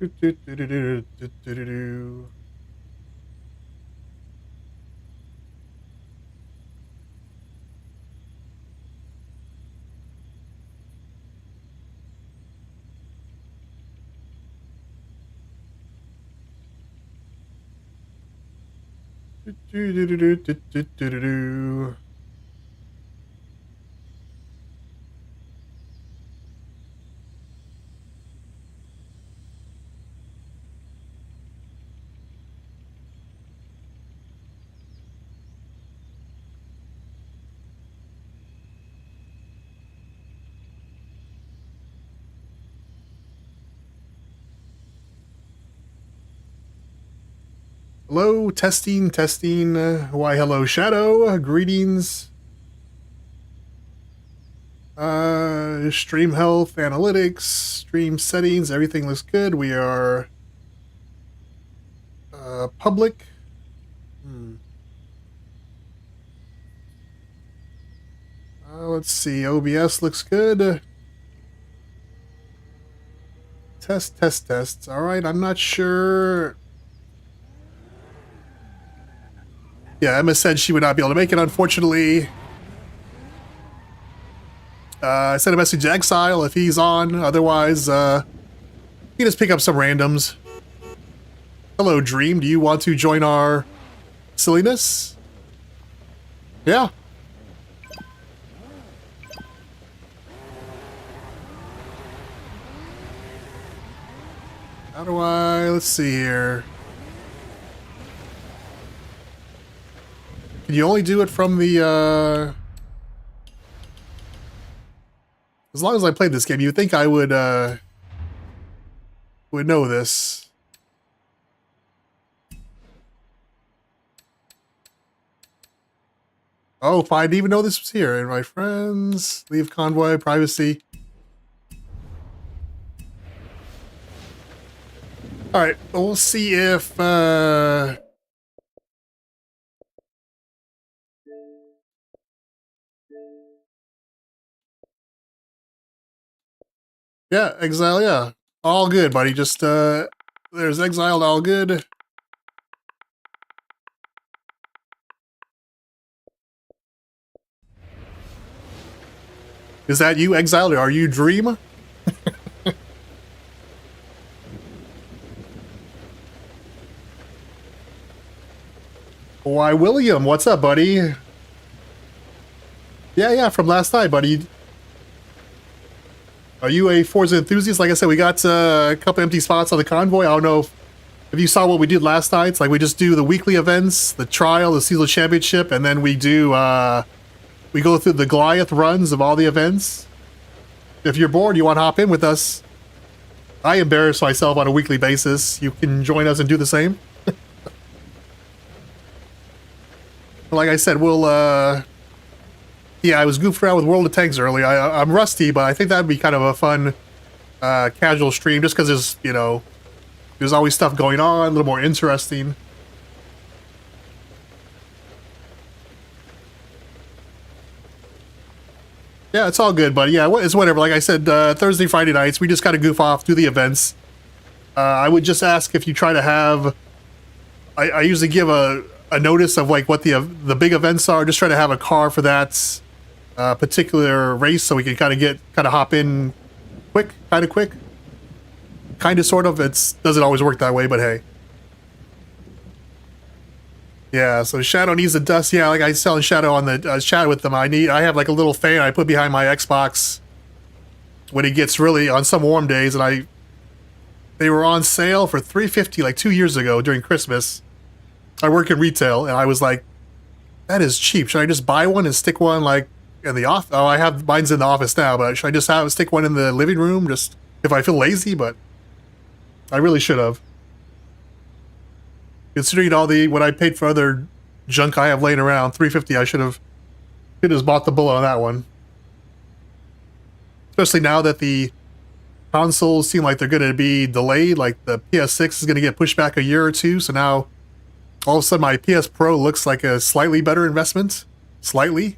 Do-do-do-do-do-do-do-do. Do-do-do-do-do-do-do-do. Hello, testing, testing. Why, hello, Shadow. Greetings. Stream health, analytics, stream settings, everything looks good. We are public. Let's see. OBS looks good. Test, test, tests. All right, I'm not sure. Yeah, Emma said she would not be able to make it, unfortunately. I sent a message to Exile if he's on. Otherwise, you can just pick up some randoms. Hello, Dream. Do you want to join our silliness? Yeah. How do I... Let's see here. Can you only do it from the, As long as I played this game, you would think I would know this. Oh, I didn't even know this was here. And my friends, leave convoy, privacy. All right, we'll see if yeah, Exile, yeah. All good, buddy. Just there's Exiled, all good. Is that you, Exiled, or are you Dream? Why, William, what's up, buddy? Yeah, from last night, buddy. Are you a Forza enthusiast? Like I said, we got a couple empty spots on the convoy. I don't know if you saw what we did last night. It's like we just do the weekly events, the trial, the Season Championship, and then we do, we go through the Goliath runs of all the events. If you're bored, you want to hop in with us. I embarrass myself on a weekly basis. You can join us and do the same. Like I said, we'll, yeah, I was goofing around with World of Tanks earlier. I'm rusty, but I think that'd be kind of a fun, casual stream, just because there's, you know, there's always stuff going on, a little more interesting. Yeah, it's all good, buddy. Yeah, it's whatever. Like I said, Thursday, Friday nights, we just kind of goof off, do the events. I would just ask if you try to have... I usually give a notice of like what the big events are. Just try to have a car for that particular race, so we can kind of hop in quick, kind of, sort of. It doesn't always work that way, but hey. Yeah, so Shadow needs the dust. Yeah, like I was telling Shadow on the chat with them, I have like a little fan I put behind my Xbox when it gets really on some warm days, and they were on sale for $350 like 2 years ago during Christmas. I work in retail, and I was like, that is cheap. Should I just buy one and stick one like in the office? Oh, I have mine's in the office now, but should I just stick one in the living room just if I feel lazy? But I really should have. Considering all what I paid for other junk I have laying around, $350, I should have just bought the bullet on that one. Especially now that the consoles seem like they're going to be delayed, like the PS6 is going to get pushed back a year or two, so now all of a sudden my PS Pro looks like a slightly better investment. Slightly.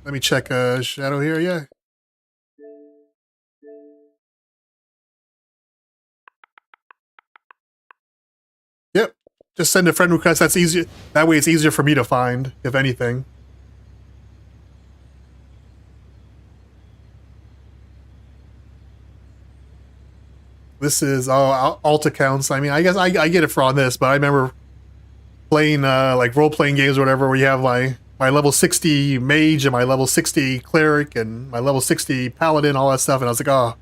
Let me check Shadow here, yeah. Yep. Just send a friend request. That's easier. That way it's easier for me to find, if anything. This is alt accounts. I mean, I guess I get it for on this, but I remember playing like role-playing games or whatever where you have my level 60 mage and my level 60 cleric and my level 60 paladin, all that stuff, and I was like, oh.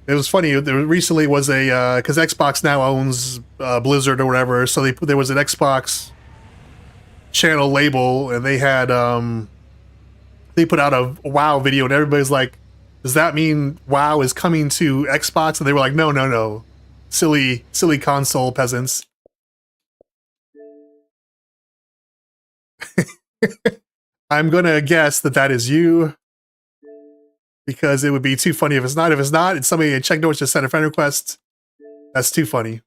It was funny. There recently was a because Xbox now owns Blizzard or whatever, so there was an Xbox channel label, and they had they put out a WoW video, and everybody's like, "Does that mean WoW is coming to Xbox?" And they were like, "No, no, no, silly console peasants." I'm gonna guess that is you, because it would be too funny if it's not. If it's not, it's somebody in check notes just sent a friend request. That's too funny.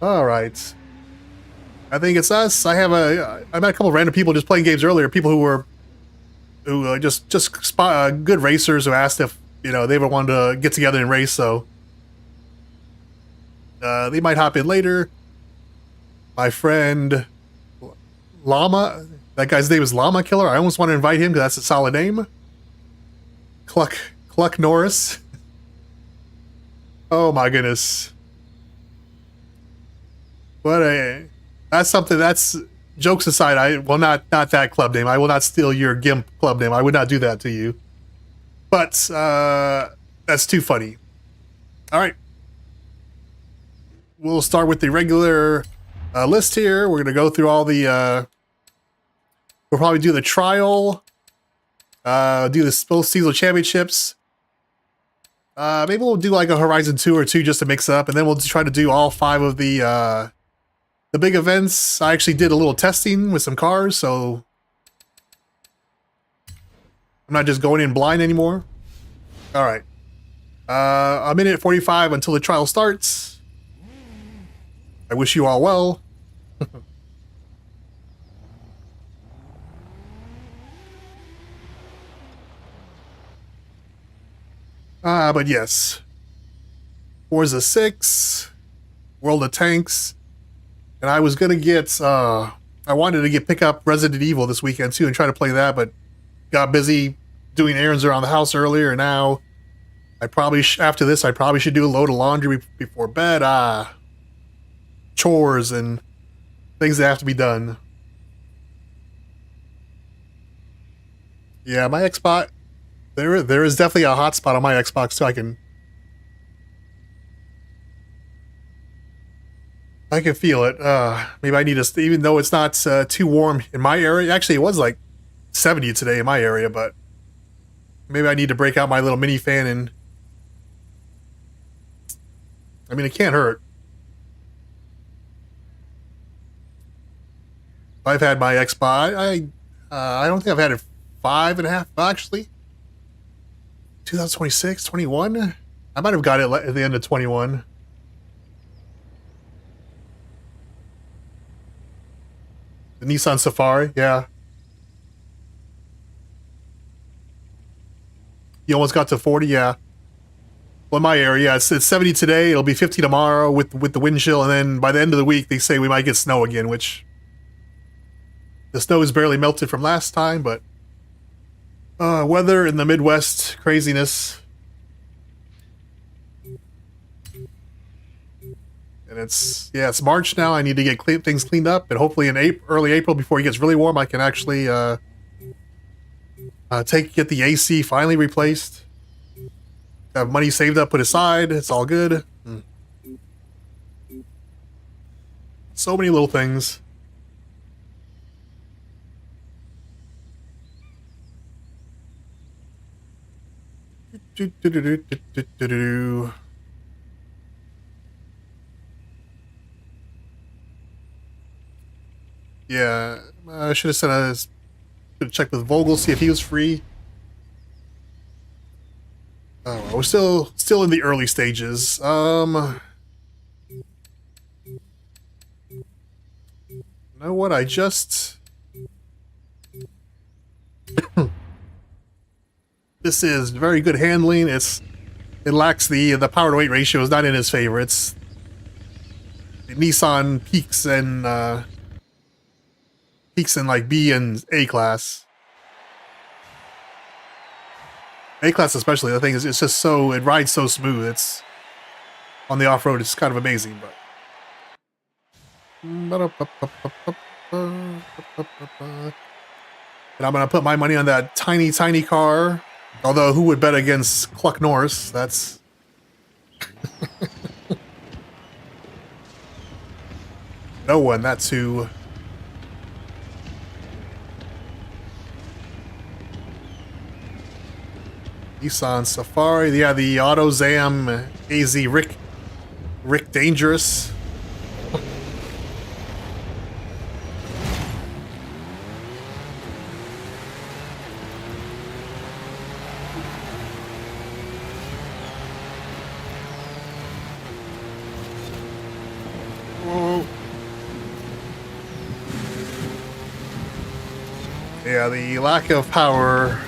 All right. I think it's us. I met a couple of random people just playing games earlier. People who just good racers who asked if they ever wanted to get together and race. So they might hop in later. My friend Llama, that guy's name is Llama Killer. I almost want to invite him because that's a solid name. Cluck Norris. Oh my goodness. That's jokes aside, not that club name. I will not steal your GIMP club name. I would not do that to you. But that's too funny. All right. We'll start with the regular list here. We're going to go through all the... we'll probably do the trial. Do both seasonal championships. Maybe we'll do like a Horizon 2 or 2 just to mix it up. And then we'll try to do all 5 of the big events. I actually did a little testing with some cars, so I'm not just going in blind anymore. All right. A minute 45 until the trial starts. I wish you all well. But yes. Forza 6, World of Tanks. And I was gonna get, I wanted to pick up Resident Evil this weekend too and try to play that, but got busy doing errands around the house earlier, and now I probably, after this, I probably should do a load of laundry before bed. Chores and things that have to be done. Yeah, my Xbox, there is definitely a hotspot on my Xbox too. I can feel it. Maybe I need to, even though it's not too warm in my area. Actually, it was like 70 today in my area, but maybe I need to break out my little mini fan and... I mean, it can't hurt. I've had my Xbox. I don't think I've had it 5.5, actually. 2026, 21? I might have got it at the end of 21. The Nissan Safari, yeah. You almost got to 40, yeah. Well, in my area, it's 70 today. It'll be 50 tomorrow with the wind chill, and then by the end of the week, they say we might get snow again, which the snow is barely melted from last time, but weather in the Midwest, craziness. And it's March now. I need to get things cleaned up, and hopefully in early April, before it gets really warm, I can actually get the AC finally replaced. Have money saved up, put aside. It's all good. So many little things. Yeah, I should have checked with Vogel, see if he was free. Oh, we're still in the early stages. You know what? I just... This is very good handling. It lacks the power to weight ratio is not in his favor. It's Nissan peaks in like B and A class. A class especially, the thing is, it's just so, it rides so smooth. It's on the off road, it's kind of amazing. But and I'm gonna put my money on that tiny car. Although, who would bet against Cluck Norris? That's no one. That's who. Nissan Safari, yeah, the AutoZam AZ Rick Dangerous. Yeah, the lack of power.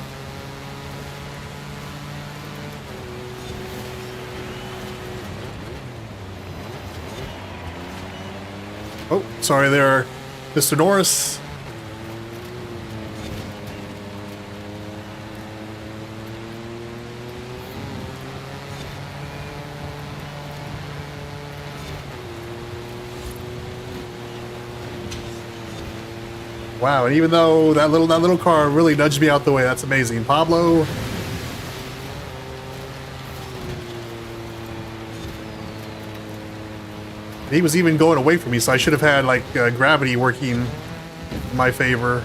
Oh, sorry there, Mr. Norris. Wow, and even though that little car really nudged me out the way, that's amazing. Pablo. He was even going away from me, so I should have had like gravity working in my favor.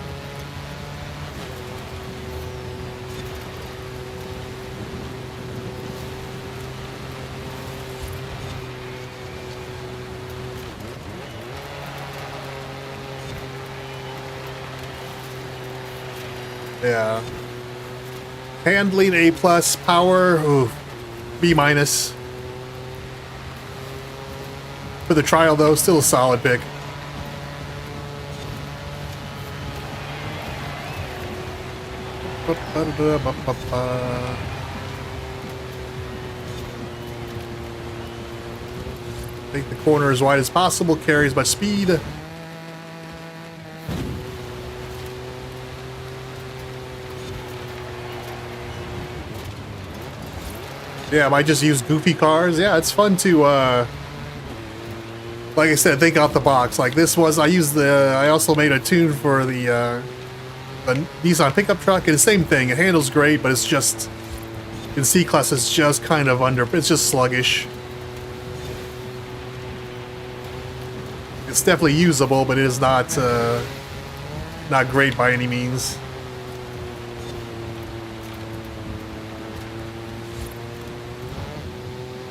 Yeah. Handling A+, power, ooh, B-. For the trial, though, still a solid pick. Take the corner as wide as possible, carries my speed. Yeah, I might just use goofy cars. Yeah, it's fun to, like I said, think out the box. Like this was, I also made a tune for the Nissan pickup truck, and the same thing. It handles great, but it's just, in C-Class, it's just kind of it's just sluggish. It's definitely usable, but it is not great by any means.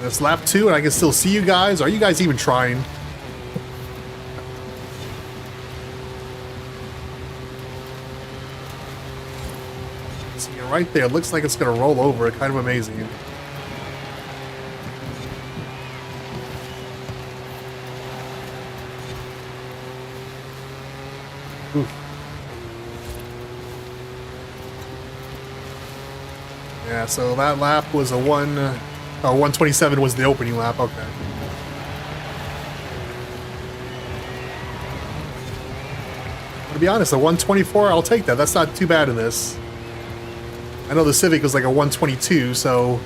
It's lap 2 and I can still see you guys. Are you guys even trying? See, right there, it looks like it's gonna roll over. Kind of amazing. Oof. Yeah, so that lap was a 127 was the opening lap, okay. To be honest, a 124, I'll take that. That's not too bad in this. I know the Civic was like a 122, so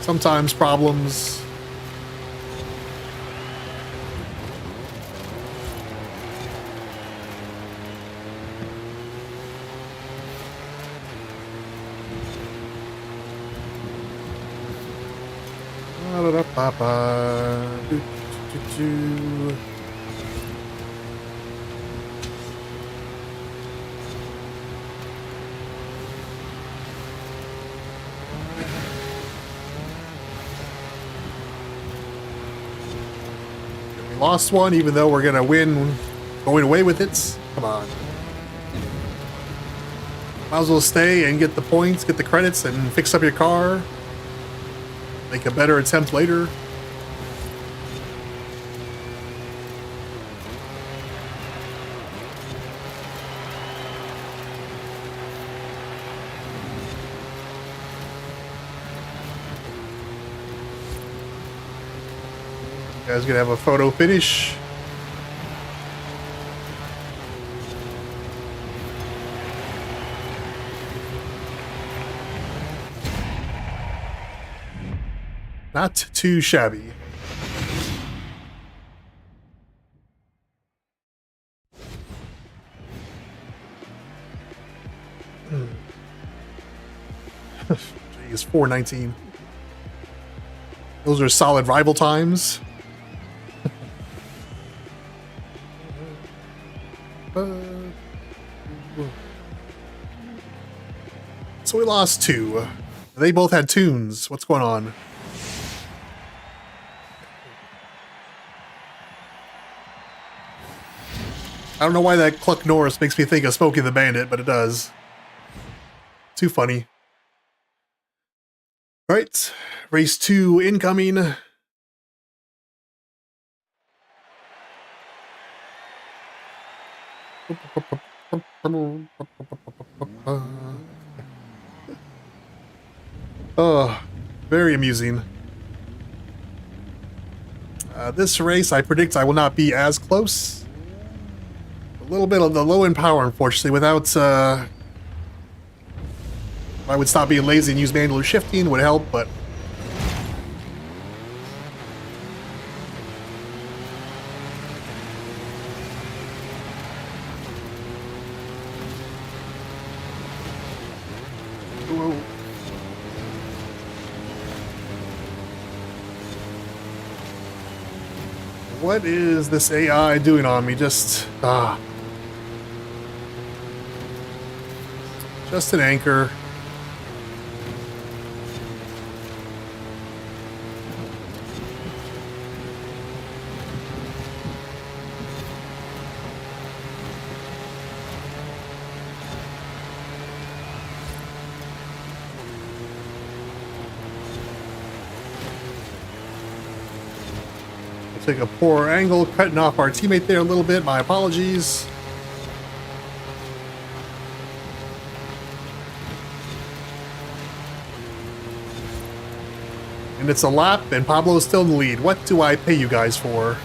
sometimes problems. We lost one, even though we're gonna win going away with it. Come on. Might as well stay and get the points, get the credits, and fix up your car. Make a better attempt later. You guys gonna have a photo finish. Not too shabby. Jeez, 4:19. Those are solid rival times. So we lost 2. They both had tunes. What's going on? I don't know why that Cluck Norris makes me think of Smokey the Bandit, but it does. Too funny. All right, race 2 incoming. Oh, very amusing. This race, I predict I will not be as close. A little bit of the low in power, unfortunately. Without, I would stop being lazy and use manual shifting, would help, but whoa. What is this AI doing on me? Just an anchor. Take a poor angle, cutting off our teammate there a little bit. My apologies. And it's a lap, and Pablo's still in the lead. What do I pay you guys for?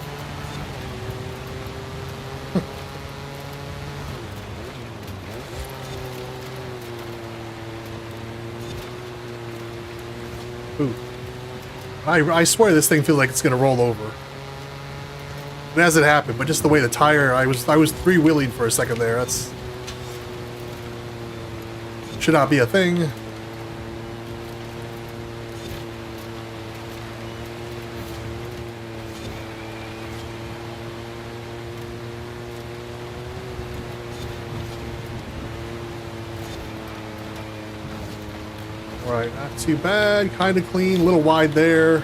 Ooh. I swear this thing feels like it's gonna roll over. It hasn't happened, but just the way the tire, I was three-wheeling for a second there. That's should not be a thing. All right, not too bad. Kind of clean, a little wide there.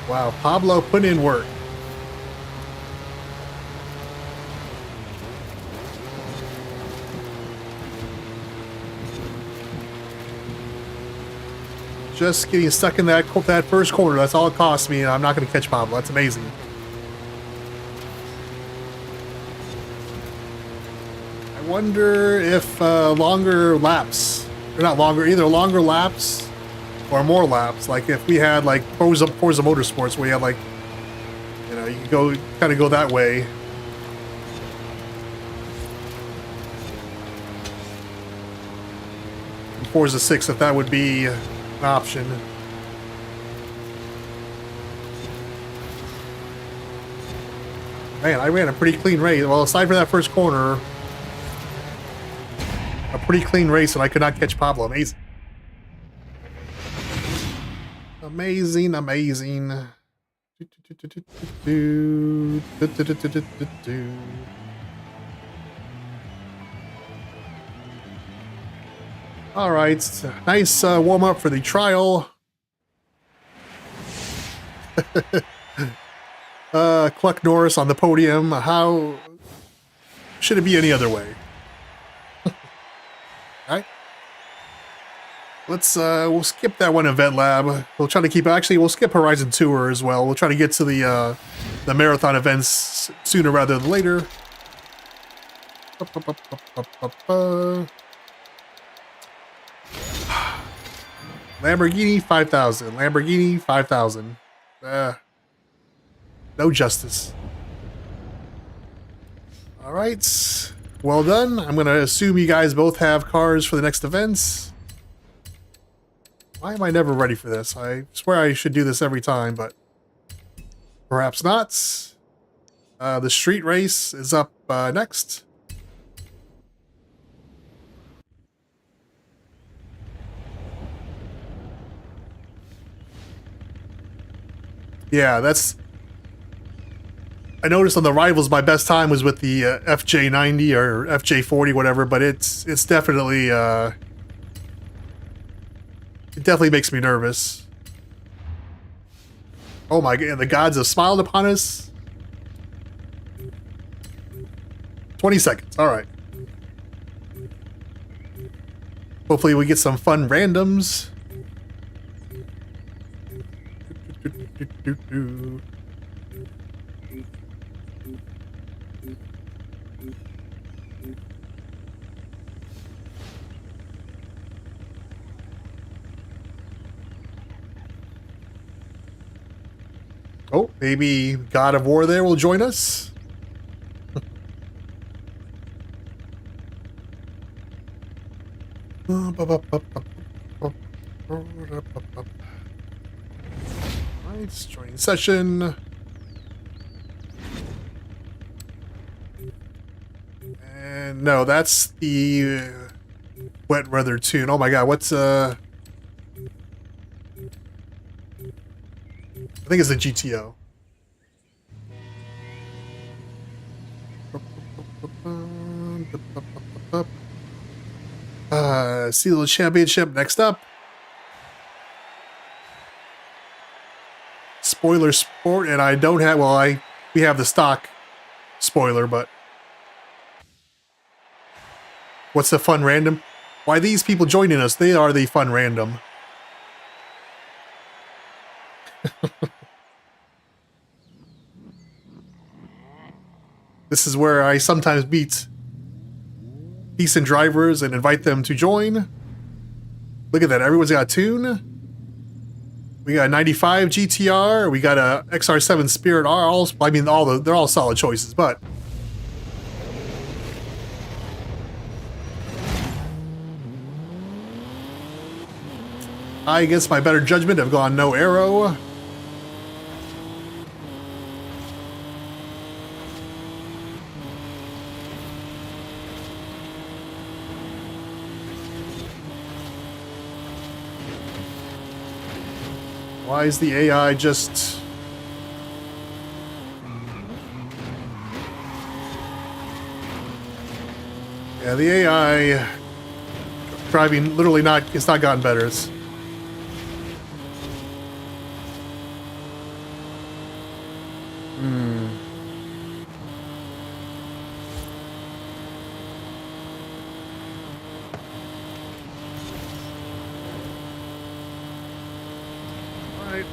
Wow, Pablo put in work. Just getting stuck in that first corner. That's all it cost me, and I'm not going to catch Pablo. That's amazing. I wonder if longer laps, or not longer, either longer laps or more laps. Like if we had like Forza Motorsports, where you have like, you know, you can go kind of go that way. And Forza 6, if that would be an option. Man, I ran a pretty clean race. Well, aside from that first corner, a pretty clean race, and I could not catch Pablo. Amazing. Amazing, amazing. All right, nice warm up for the trial. Cluck Norris on the podium. How should it be any other way? All right. Let's we'll skip that one event lab. We'll try to keep, actually we'll skip Horizon Tour as well. We'll try to get to the marathon events sooner rather than later. Lamborghini 5,000. Lamborghini 5,000. No justice. All right. Well done. I'm going to assume you guys both have cars for the next events. Why am I never ready for this? I swear I should do this every time, but perhaps not. The street race is up next. Yeah, that's... I noticed on the Rivals my best time was with the FJ90 or FJ40, whatever, but it's definitely... it definitely makes me nervous. Oh my god, the gods have smiled upon us. 20 seconds, alright. Hopefully we get some fun randoms. Oh, maybe God of War there will join us. Alright, joining session. And no, that's the wet weather tune. Oh my god, what's I think it's the GTO. Seal Championship next up. Spoiler Sport, and I don't have, well, we have the stock spoiler, but what's the fun random? Why these people joining us? They are the fun random. This is where I sometimes meet decent drivers and invite them to join. Look at that, everyone's got a tune. We got a 95 GTR, we got a XR7 Spirit R. I mean, they're all solid choices, but I, against my better judgment, have gone no arrow. Why is the AI just... Yeah, the AI driving literally it's not gotten better. It's...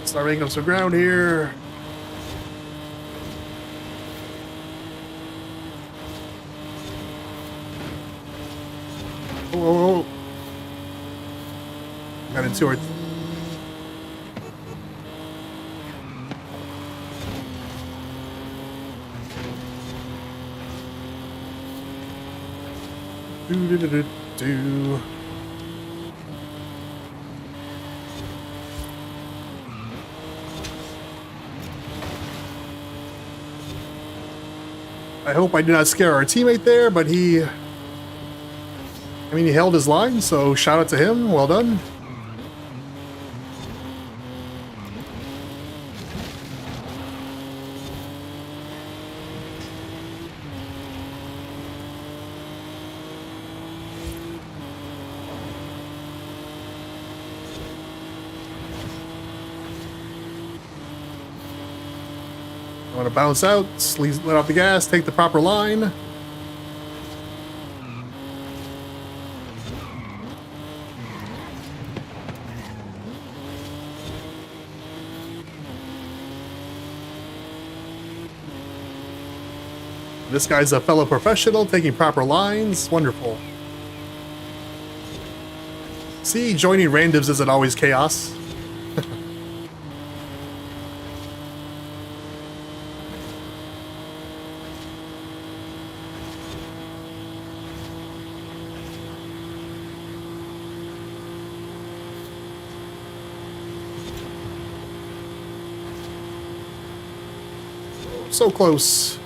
Start making up some ground here. Oh. Got into it. Do. I hope I did not scare our teammate there, but he held his line, so shout out to him. Well done. I want to bounce out, let off the gas, take the proper line. This guy's a fellow professional, taking proper lines. Wonderful. See, joining randoms isn't always chaos. So close.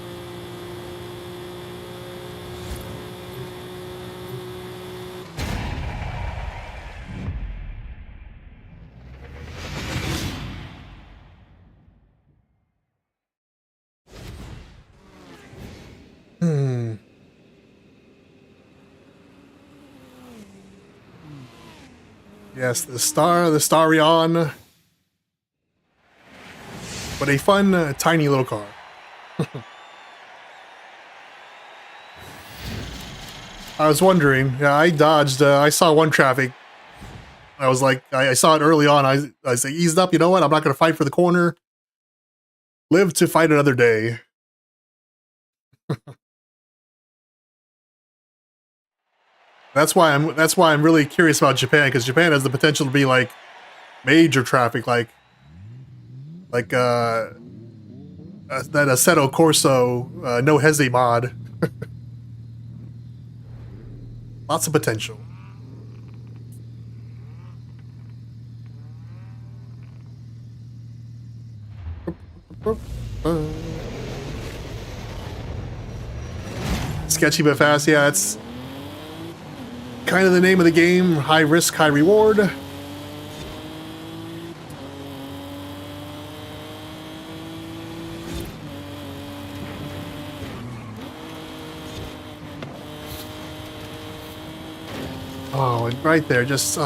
Yes, the Starion. But a fun, tiny little car. I was wondering. Yeah, I dodged. I saw one traffic. I was like, I saw it early on. I say, eased up. You know what? I'm not going to fight for the corner. Live to fight another day. That's why I'm really curious about Japan, because Japan has the potential to be like major traffic, like that Assetto Corso no Hesi mod. Lots of potential. Sketchy but fast. Yeah, it's kind of the name of the game. High risk, high reward. Oh, and right there, just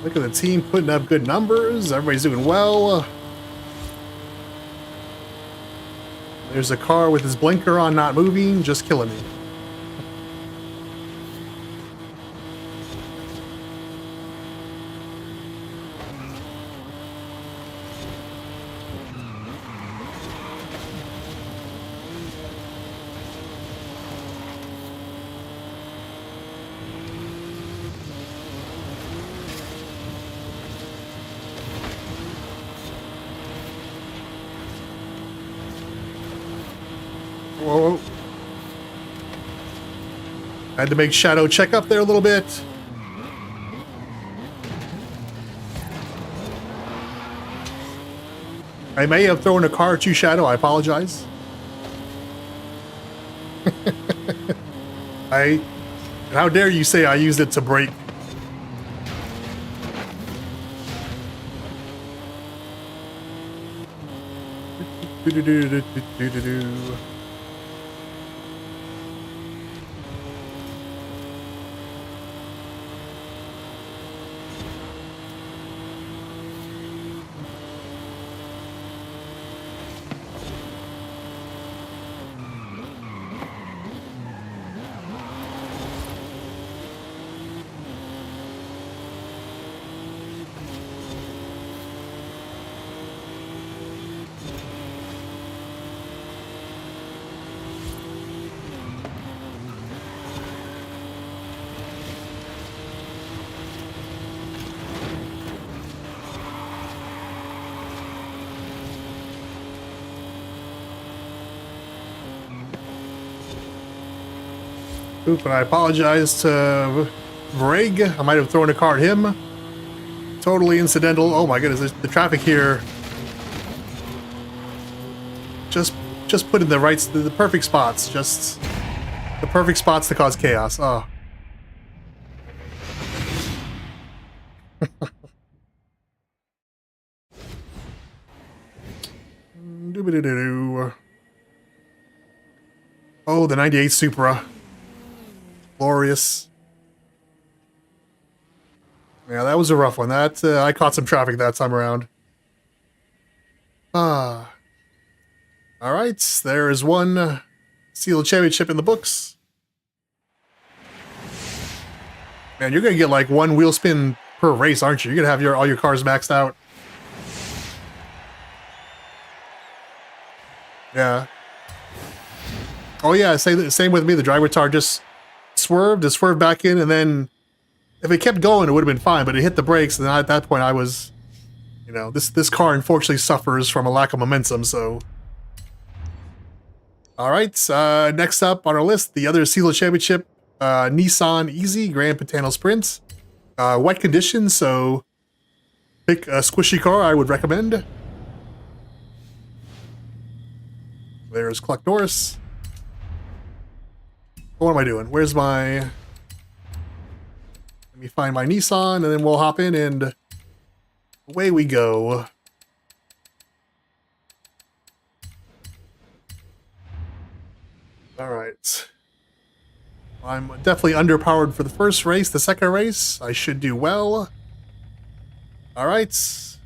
Look at the team putting up good numbers. Everybody's doing well. There's a car with his blinker on, not moving, just killing me. Whoa. Had to make Shadow check up there a little bit. I may have thrown a car at you, Shadow. I apologize. How dare you say I used it to brake? Do-do-do-do-do-do-do. Oop, and I apologize to Vreg. I might have thrown a car at him. Totally incidental. Oh my goodness, the traffic here. Just put in the perfect spots. Just the perfect spots to cause chaos. Oh. Doo-ba-doo-doo-doo. Oh, the 98 Supra. Glorious. Yeah, that was a rough one. That I caught some traffic that time around. Ah, all right. There is one Seal Championship in the books. Man, you're gonna get like one wheel spin per race, aren't you? You're gonna have all your cars maxed out. Yeah. Oh yeah, same with me. The driver tar just swerved, it swerved back in, and then if it kept going, it would have been fine. But it hit the brakes, and at that point, I was, this car unfortunately suffers from a lack of momentum. So, all right. Next up on our list, the other Seal Championship, Nissan Easy Grand Patano Sprint. Wet conditions, so pick a squishy car. I would recommend. There's Cluck Norris. What am I doing? Where's my... Let me find my Nissan, and then we'll hop in, and away we go. All right. I'm definitely underpowered for the first race. The second race, I should do well. All right.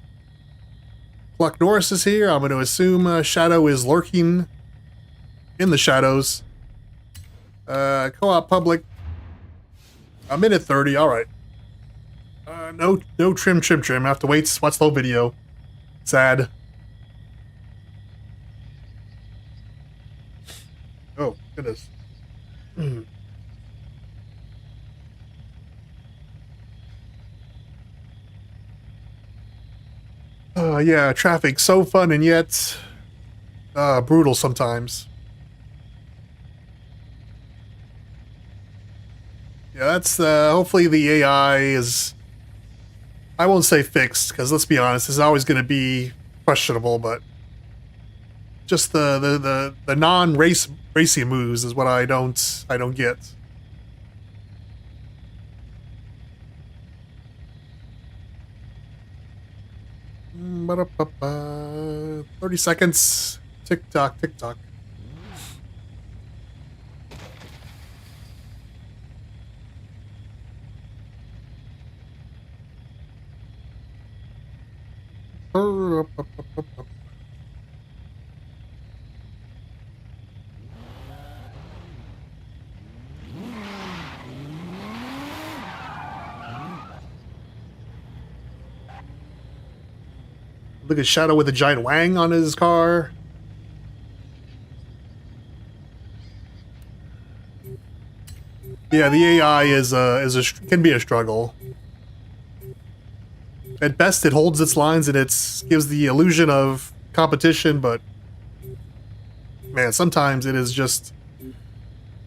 Cluck Norris is here. I'm going to assume Shadow is lurking in the shadows. Co-op public. A minute 30. All right. No trim. I have to wait. Watch the whole video. Sad. Oh, goodness. Yeah, traffic. So fun and yet brutal sometimes. Yeah, that's hopefully the AI is, I won't say fixed, because let's be honest, it's always going to be questionable, but just the non-racing moves is what I don't get. Ba-da-ba-ba. 30 seconds. Tick tock. Look at Shadow with a giant wang on his car. Yeah, the AI can be a struggle. At best, it holds its lines and it gives the illusion of competition, but man, sometimes it is just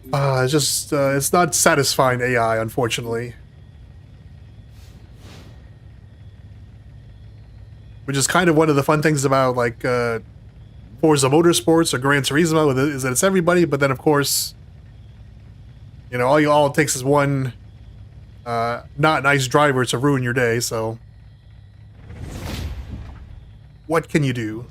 it's not satisfying AI, unfortunately. Which is kind of one of the fun things about like Forza Motorsports or Gran Turismo is that it's everybody, but then of course, all it takes is one not nice driver to ruin your day. So, what can you do?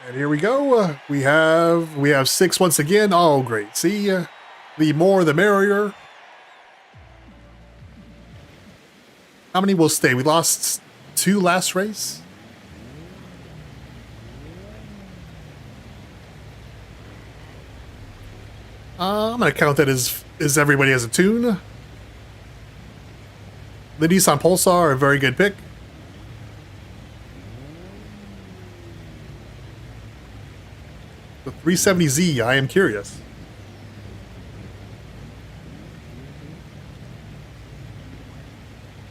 And here we go. We have 6 once again. Oh, great! See, the more the merrier. How many will stay? We lost 2 last race. I'm gonna count that as everybody has a tune. The Nissan Pulsar, a very good pick. The 370Z, I am curious.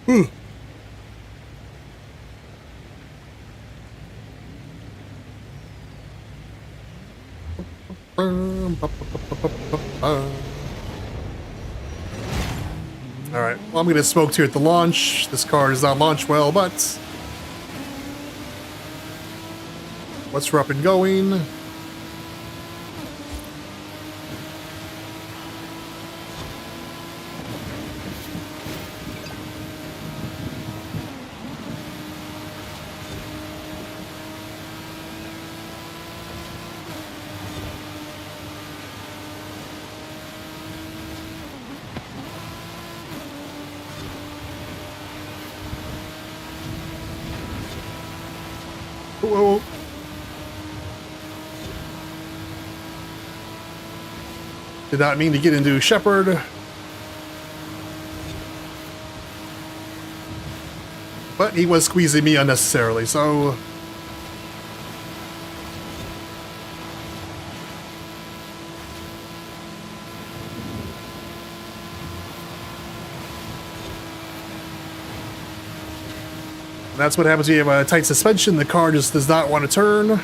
Whew. Alright, well, I'm gonna smoke here at the launch. This car does not launch well, but once we're up and going, whoa. Did not mean to get into Shepherd. But he was squeezing me unnecessarily, so that's what happens when you have a tight suspension. The car just does not want to turn.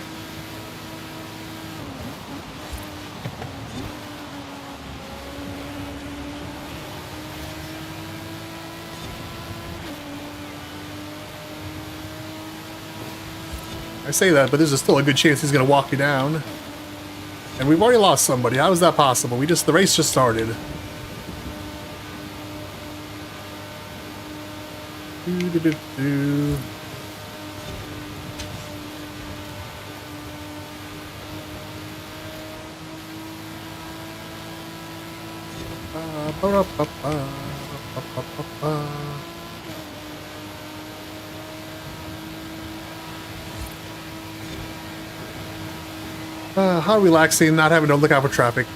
I say that, but there's still a good chance he's going to walk me down. And we've already lost somebody. How is that possible? The race just started. How relaxing, not having to look out for traffic.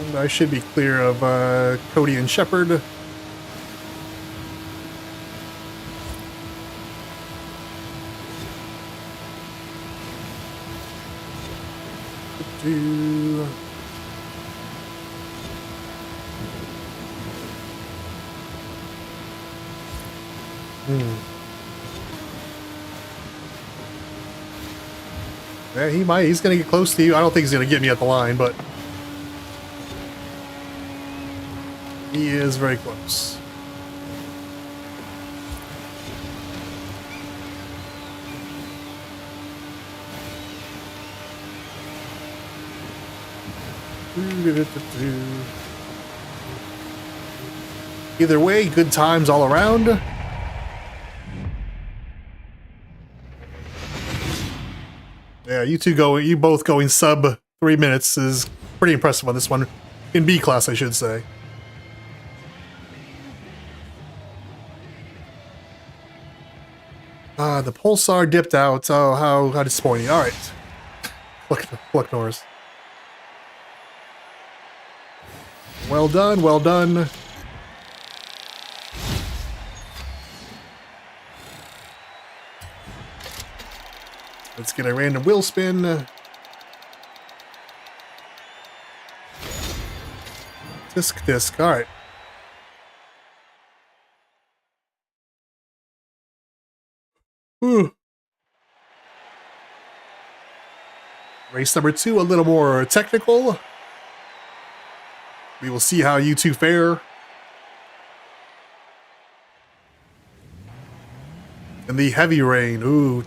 And I should be clear of Cody and Shepherd. Yeah, he might. He's going to get close to you. I don't think he's going to get me at the line, but he is very close. Either way, good times all around. Yeah, you both going sub 3 minutes is pretty impressive on this one. In B class, I should say. The pulsar dipped out. Oh, how disappointing. All right. Look, Norris. Well done, well done. Let's get a random wheel spin. Disc. All right. Whew. Race number 2, a little more technical. We will see how you two fare. In the heavy rain. Ooh.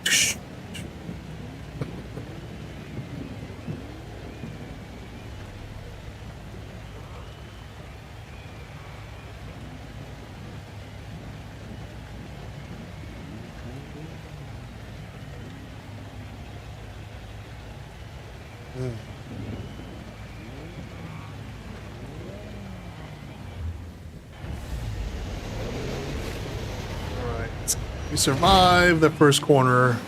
We survive the first corner.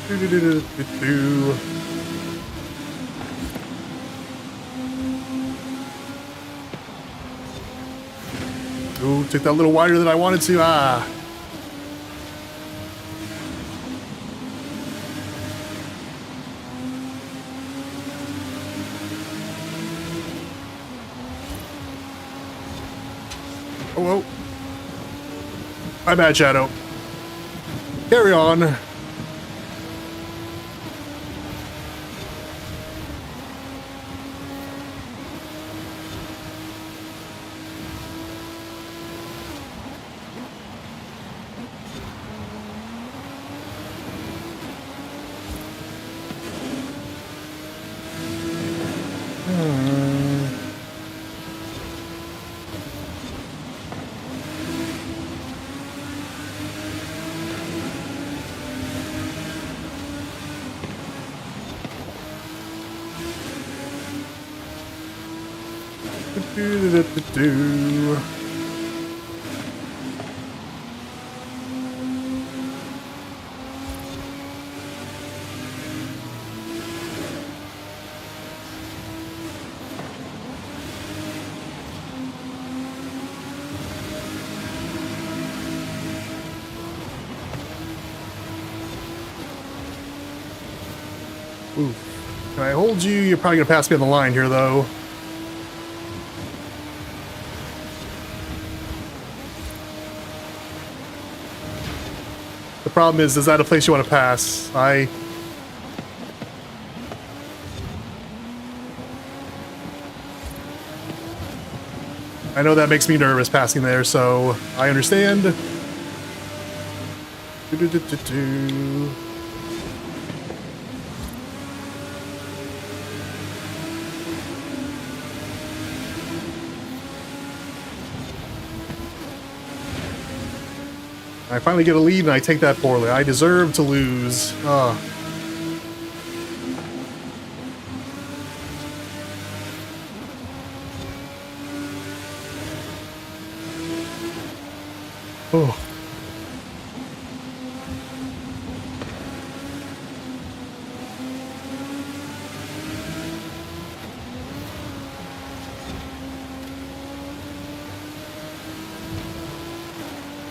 Do-do-do-do-do-do. Ooh, took that a little wider than I wanted to. Ah. Oh, oh. My bad, Shadow. Carry on. Do-do-do-do-do. Ooh. Can I hold you? You're probably gonna pass me on the line here, though. The problem is that a place you want to pass? I know that makes me nervous passing there, so I understand. Do-do-do-do-do. I finally get a lead and I take that poorly. I deserve to lose. Oh. Oh.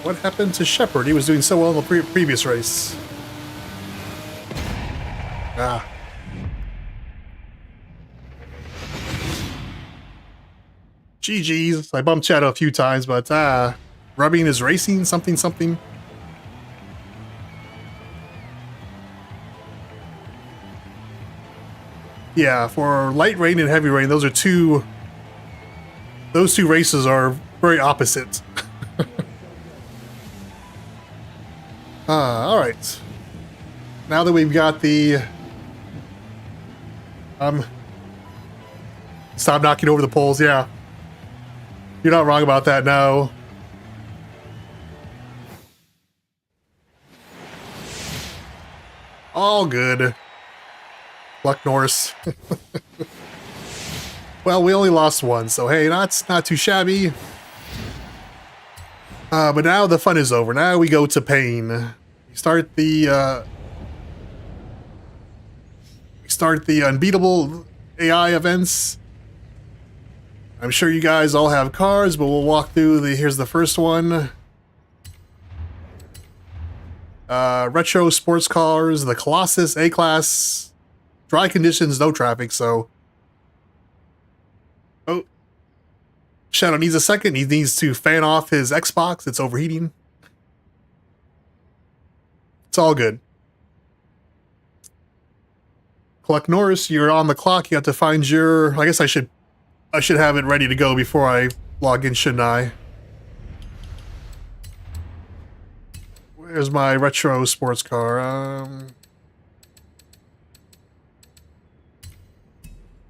What happened to Shepard? He was doing so well in the previous race. Ah. GG's. I bumped Shadow a few times, but rubbing is racing, something, something. Yeah, for light rain and heavy rain, those two races are very opposite. All right. Now that we've got the stop knocking over the poles. Yeah, you're not wrong about that. No. All good. Luck Norris. Well, we only lost one, so hey, that's not too shabby. But now the fun is over. Now we go to pain. We start the unbeatable AI events. I'm sure you guys all have cars, but we'll walk through here's the first one. Retro sports cars, the Colossus A-Class. Dry conditions, no traffic, so... Oh. Shadow needs a second. He needs to fan off his Xbox. It's overheating. It's all good. Cluck Norris, you're on the clock. You have to find your... I guess I should have it ready to go before I log in, shouldn't I? Where's my retro sports car?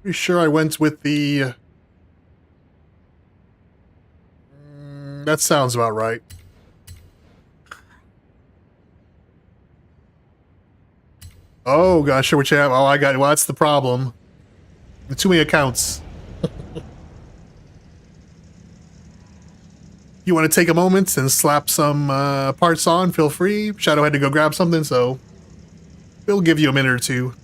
Pretty sure I went with the... that sounds about right. Oh, gosh, sure what you have. Oh, I got it. Well, that's the problem. Too many accounts. You want to take a moment and slap some parts on, feel free. Shadow had to go grab something, so... We'll give you a minute or two.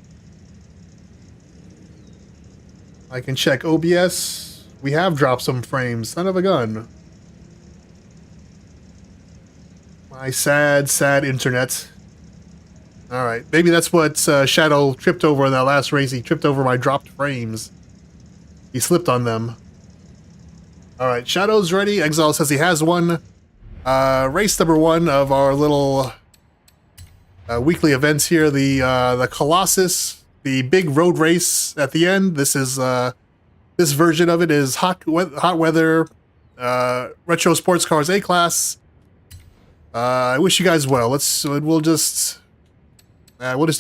I can check OBS. We have dropped some frames. Son of a gun. My sad, sad internet. Alright, maybe that's what Shadow tripped over in that last race. He tripped over my dropped frames. He slipped on them. Alright, Shadow's ready. Exile says he has one. Race number 1 of our little weekly events here. The Colossus, the big road race at the end. This is this version of it is hot weather retro sports cars A-class. I wish you guys well. We'll just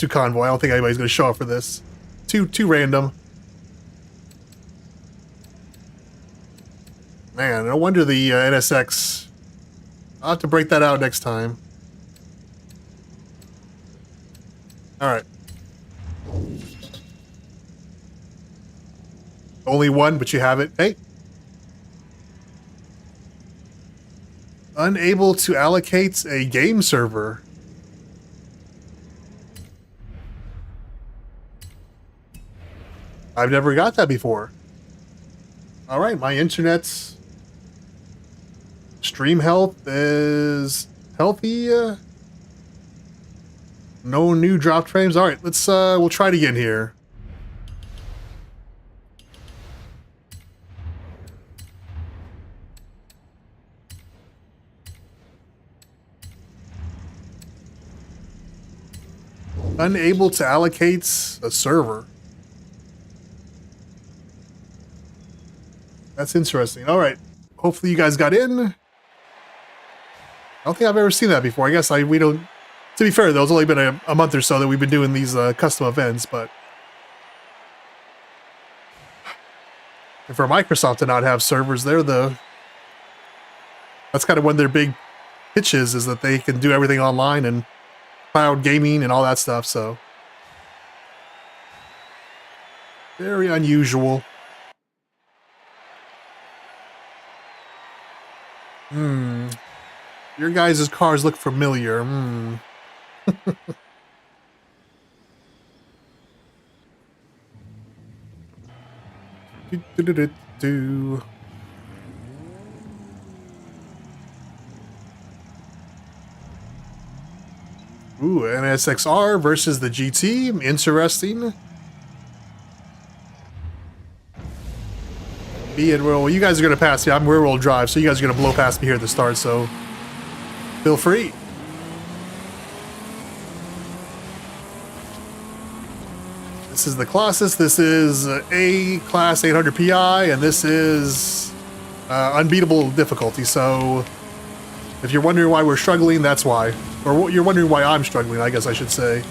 do convoy. I don't think anybody's going to show up for this. Too random. Man, no wonder the NSX. I'll have to break that out next time. Alright. Only one, but you have it. Hey. Unable to allocate a game server. I've never got that before. Alright, my internet's stream health is healthy. No new dropped frames. Alright, we'll try it again here. Unable to allocate a server. That's interesting. Alright. Hopefully you guys got in. I don't think I've ever seen that before. I guess we don't... To be fair, though, it's only been a month or so that we've been doing these custom events, but... And for Microsoft to not have servers there, that's kind of one of their big pitches, is that they can do everything online and cloud gaming and all that stuff, so... Very unusual. Your guys' cars look familiar. Do. Ooh, NSXR versus the GT. Interesting. Well, you guys are going to pass me. I'm rear-wheel drive, so you guys are going to blow past me here at the start, so feel free. This is the Colossus. This is A-Class 800 PI, and this is unbeatable difficulty, so if you're wondering why we're struggling, that's why. Or you're wondering why I'm struggling, I guess I should say.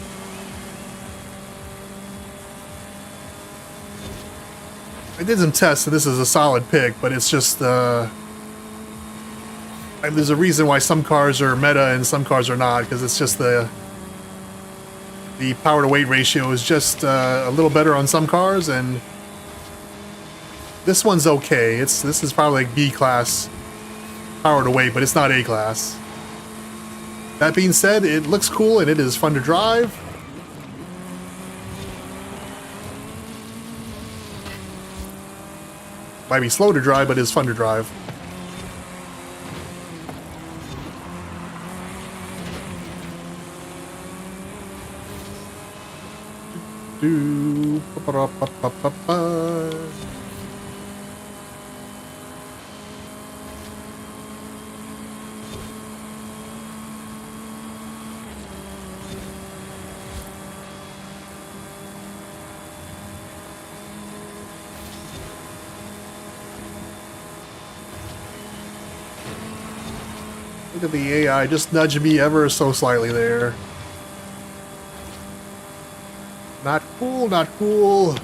I did some tests, and this is a solid pick, but it's just, there's a reason why some cars are meta and some cars are not, because it's just the power to weight ratio is just a little better on some cars, and this one's okay. This is probably like B-class power to weight, but it's not A-class. That being said, it looks cool and it is fun to drive. Might be slow to drive, but it's fun to drive. Look at the AI just nudging me ever so slightly there. Not cool, not cool.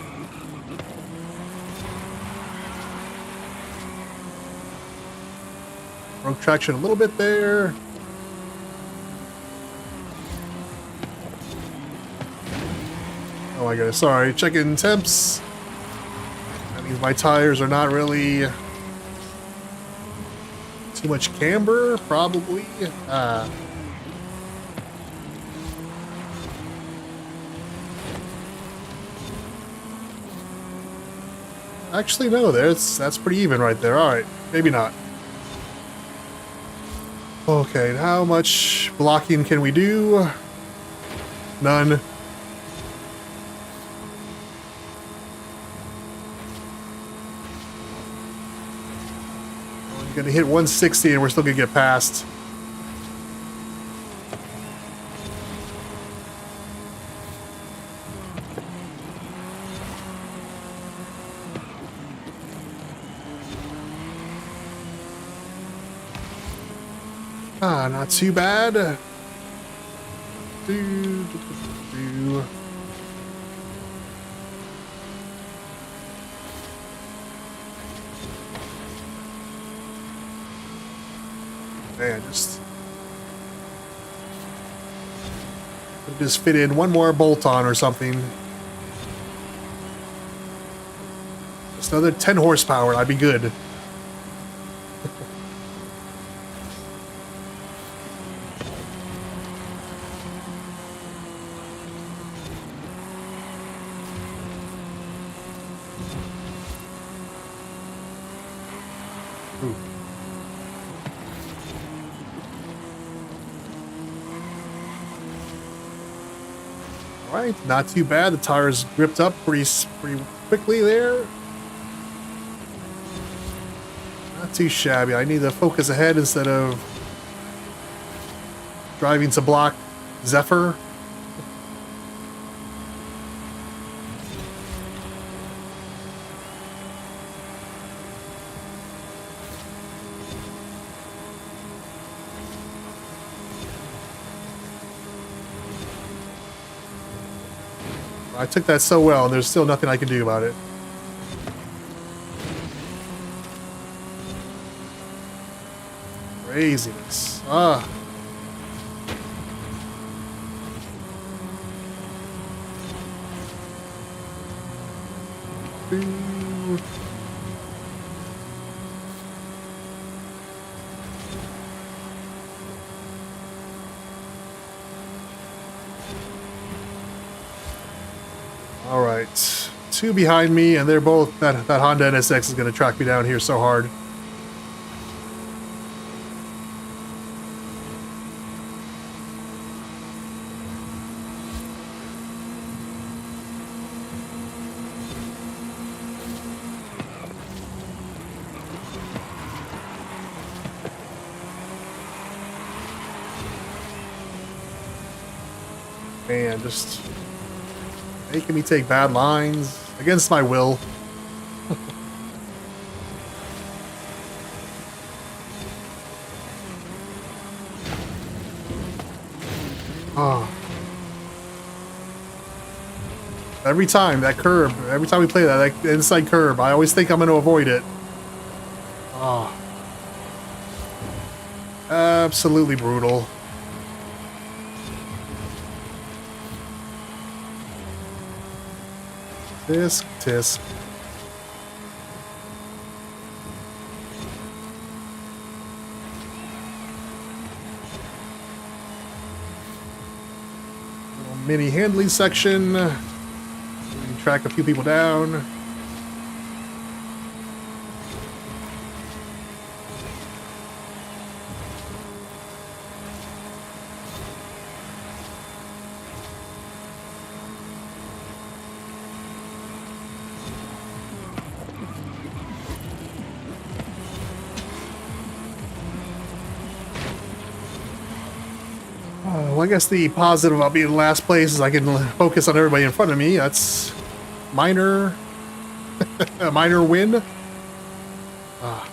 Broke traction a little bit there. Oh my goodness, sorry. Checking temps. That means my tires are not really... Too much camber, probably. Actually, no, that's pretty even right there. All right, maybe not. Okay, how much blocking can we do? None. We're gonna hit 160 and we're still gonna get past. Ah, not too bad. Man, just fit in one more bolt on or something. Just another 10 horsepower, I'd be good. Alright, not too bad. The tires gripped up pretty quickly there. Not too shabby. I need to focus ahead instead of driving to block Zephyr. I took that so well, and there's still nothing I can do about it. Craziness. Ah. All right, 2 behind me, and they're both that Honda NSX is going to track me down here so hard. Man, just making me take bad lines against my will. Oh. Every time that curb, every time we play that inside curb, I always think I'm going to avoid it. Oh. Absolutely brutal. Tisk, tisk. Little mini handling section. We can track a few people down. Well, I guess the positive about being in last place is I can focus on everybody in front of me. That's minor, a minor win. Ah.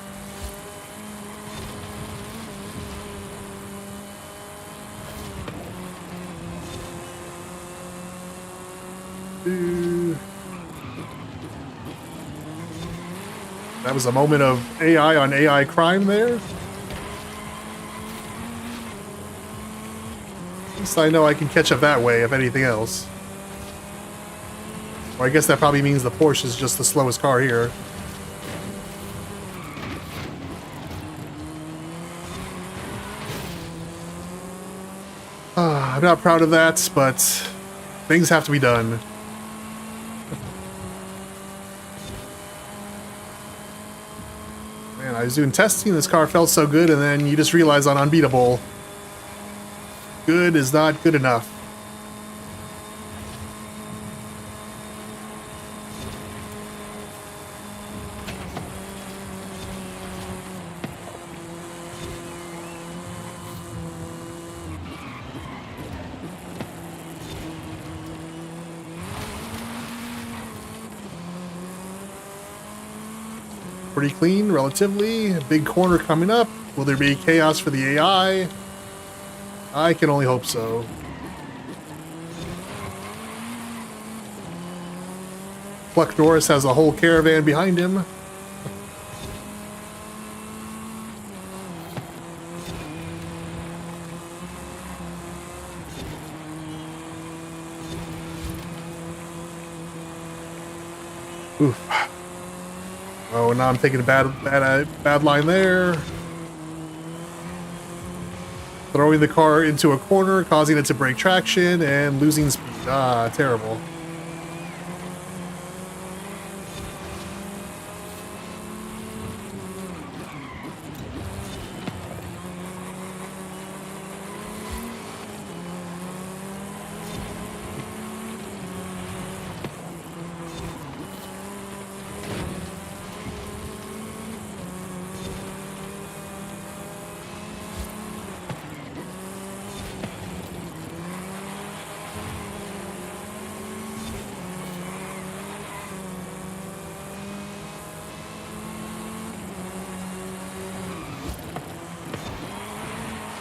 That was a moment of AI on AI crime there. At least I know I can catch up that way, if anything else. Or I guess that probably means the Porsche is just the slowest car here. I'm not proud of that, but things have to be done. I was doing testing, this car felt so good, and then you just realize on Unbeatable, good is not good enough. Pretty clean, relatively. Big corner coming up. Will there be chaos for the AI? I can only hope so. Pluck Norris has a whole caravan behind him. Oof. Oh, now I'm taking a bad line there. Throwing the car into a corner, causing it to break traction, and losing speed. Ah, terrible.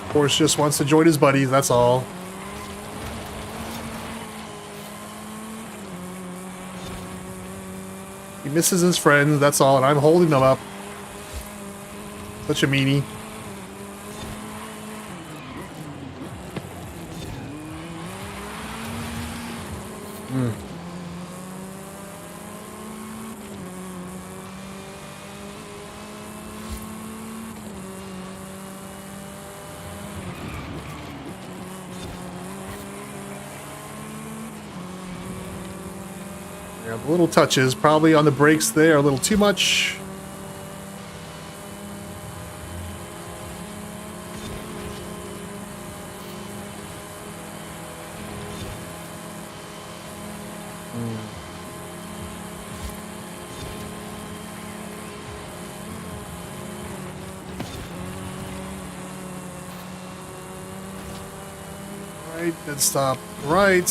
Of course, just wants to join his buddies, that's all. He misses his friends, that's all, and I'm holding them up. Such a meanie. Yeah, the little touches, probably on the brakes there, a little too much. Right, then stop right.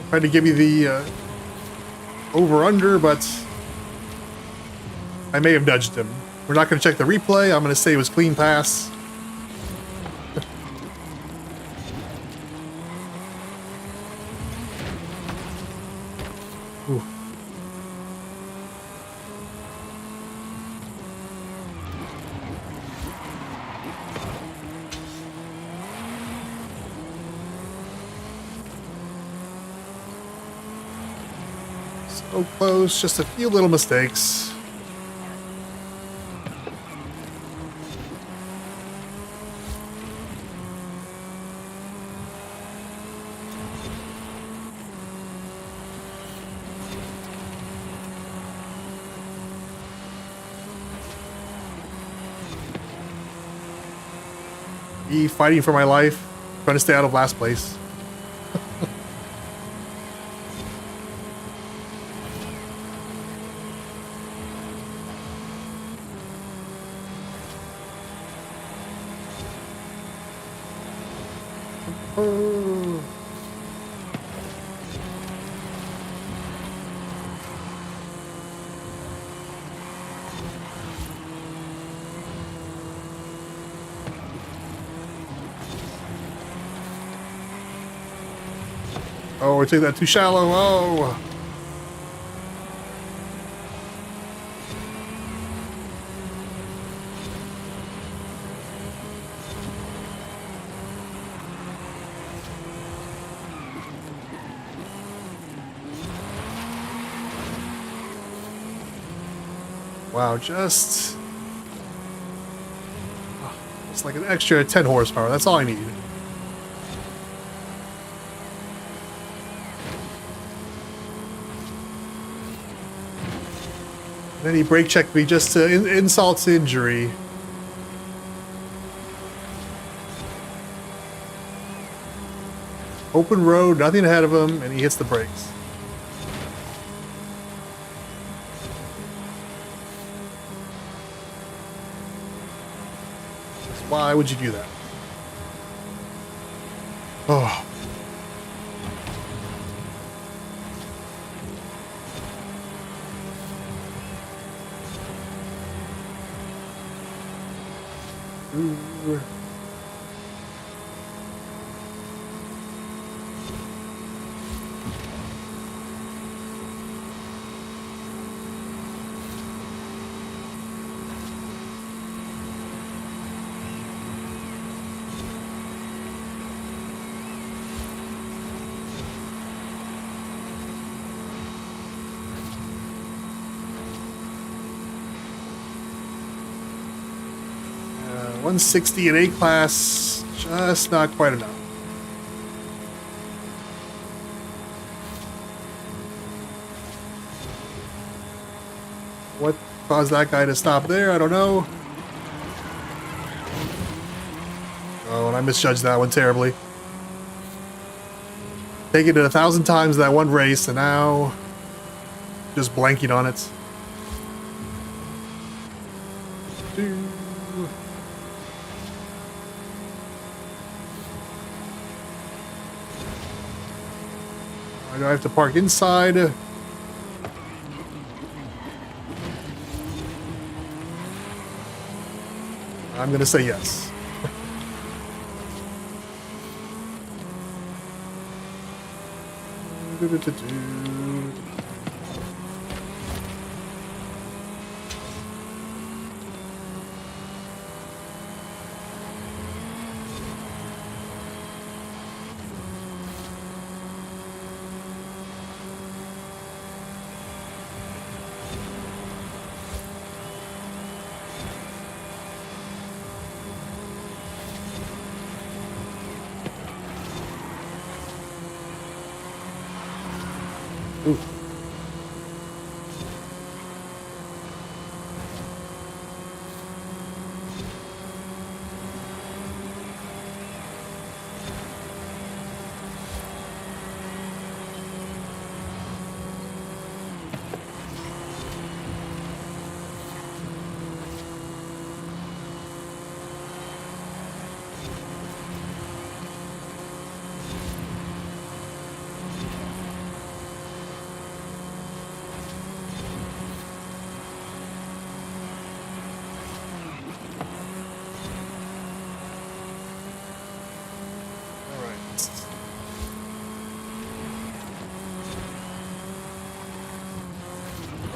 Tried to give me the over-under, but I may have nudged him. We're not going to check the replay. I'm going to say it was clean pass. Ooh. So close, just a few little mistakes. Me fighting for my life, trying to stay out of last place. Oh. Oh, we're taking that too shallow. Oh. Wow, just it's like an extra 10 horsepower. That's all I need. Then he brake checked me just to insult to injury. Open road, nothing ahead of him, and he hits the brakes. Why would you do that? Oh. Ooh. 160 in A-Class, just not quite enough. What caused that guy to stop there? I don't know. Oh, and I misjudged that one terribly. Taking it 1,000 times that one race, and now just blanking on it. Do I have to park inside? I'm gonna say yes. Ooh.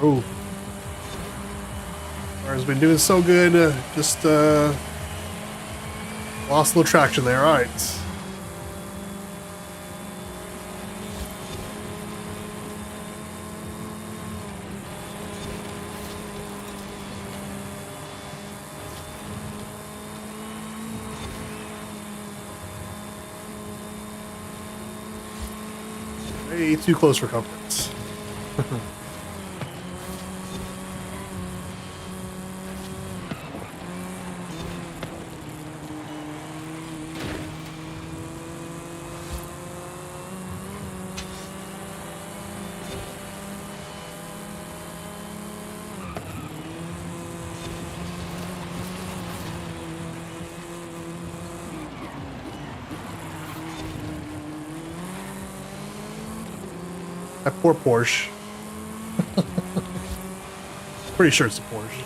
Oh, Car's been doing so good. Just lost a little traction there. All right. Way too close for comfort. That poor Porsche. Pretty sure it's a Porsche.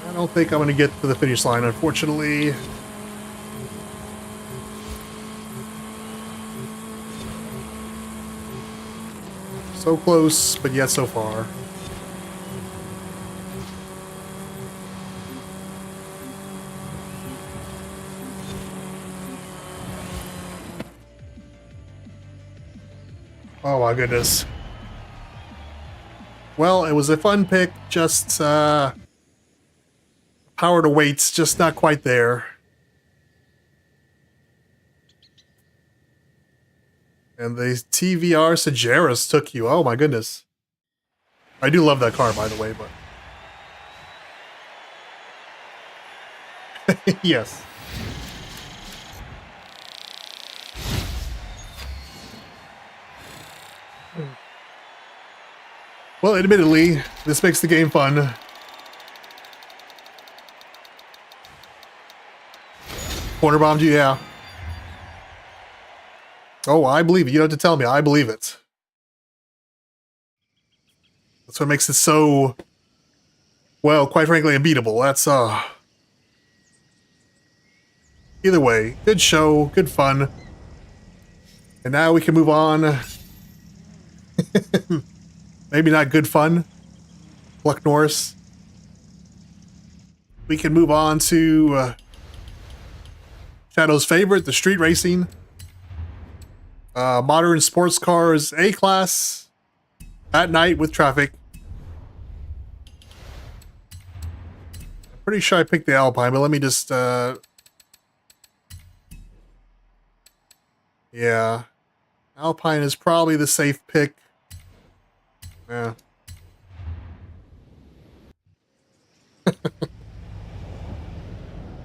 I don't think I'm going to get to the finish line, unfortunately. So close, but yet so far. Oh my goodness. Well, it was a fun pick, just power to weights, just not quite there. And the TVR Sageras took you. Oh my goodness. I do love that car, by the way, but yes. Well, admittedly, this makes the game fun. Corner bombed you, yeah. Oh, I believe it. You don't have to tell me. I believe it. That's what makes it so, well, quite frankly, unbeatable. That's, either way, good show, good fun. And now we can move on. Maybe not good fun. Pluck Norris. We can move on to Shadow's favorite, the street racing. Modern sports cars A-Class. At night with traffic. I'm pretty sure I picked the Alpine, but let me just... yeah. Alpine is probably the safe pick. Yeah.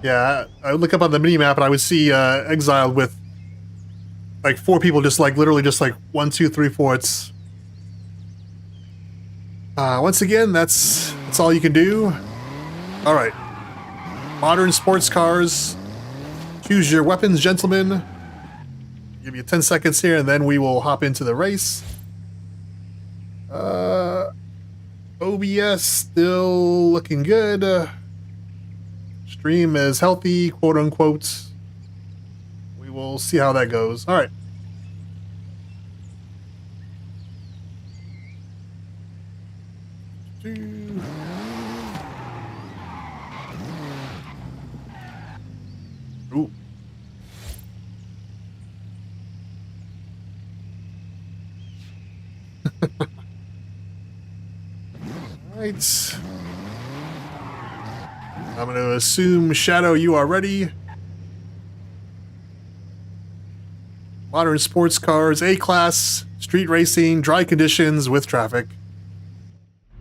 Yeah, I would look up on the mini-map and I would see Exiled with like 4 people just like literally just like 1, 2, 3, 4. It's once again, that's all you can do. All right. Modern sports cars. Choose your weapons, gentlemen. Give you 10 seconds here and then we will hop into the race. OBS still looking good. Stream is healthy, quote unquote. We will see how that goes. All right. Ooh. Right. I'm going to assume, Shadow, you are ready. Modern sports cars, A-Class, street racing, dry conditions with traffic.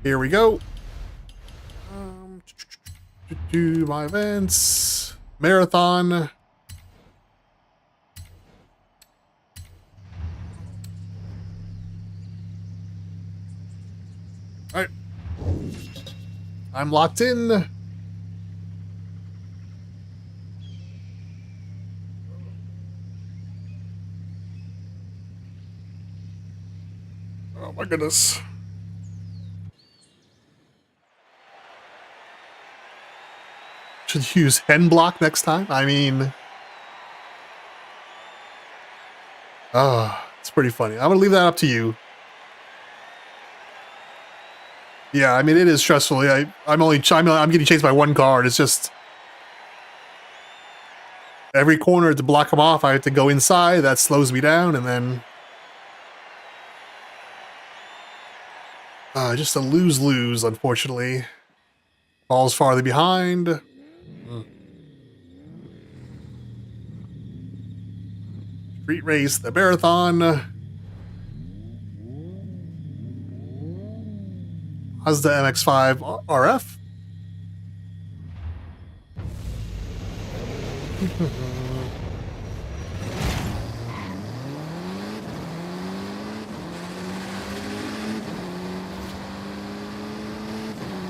Here we go. Do my events. Marathon. Alright. I'm locked in. Oh my goodness. Should use hen block next time? I mean... it's pretty funny. I'm gonna leave that up to you. Yeah, I mean, it is stressful. I'm getting chased by one car, and it's just... every corner to block them off, I have to go inside. That slows me down, and then... just a lose-lose, unfortunately. Falls farther behind. Street race, the marathon. Mazda MX-5 RF.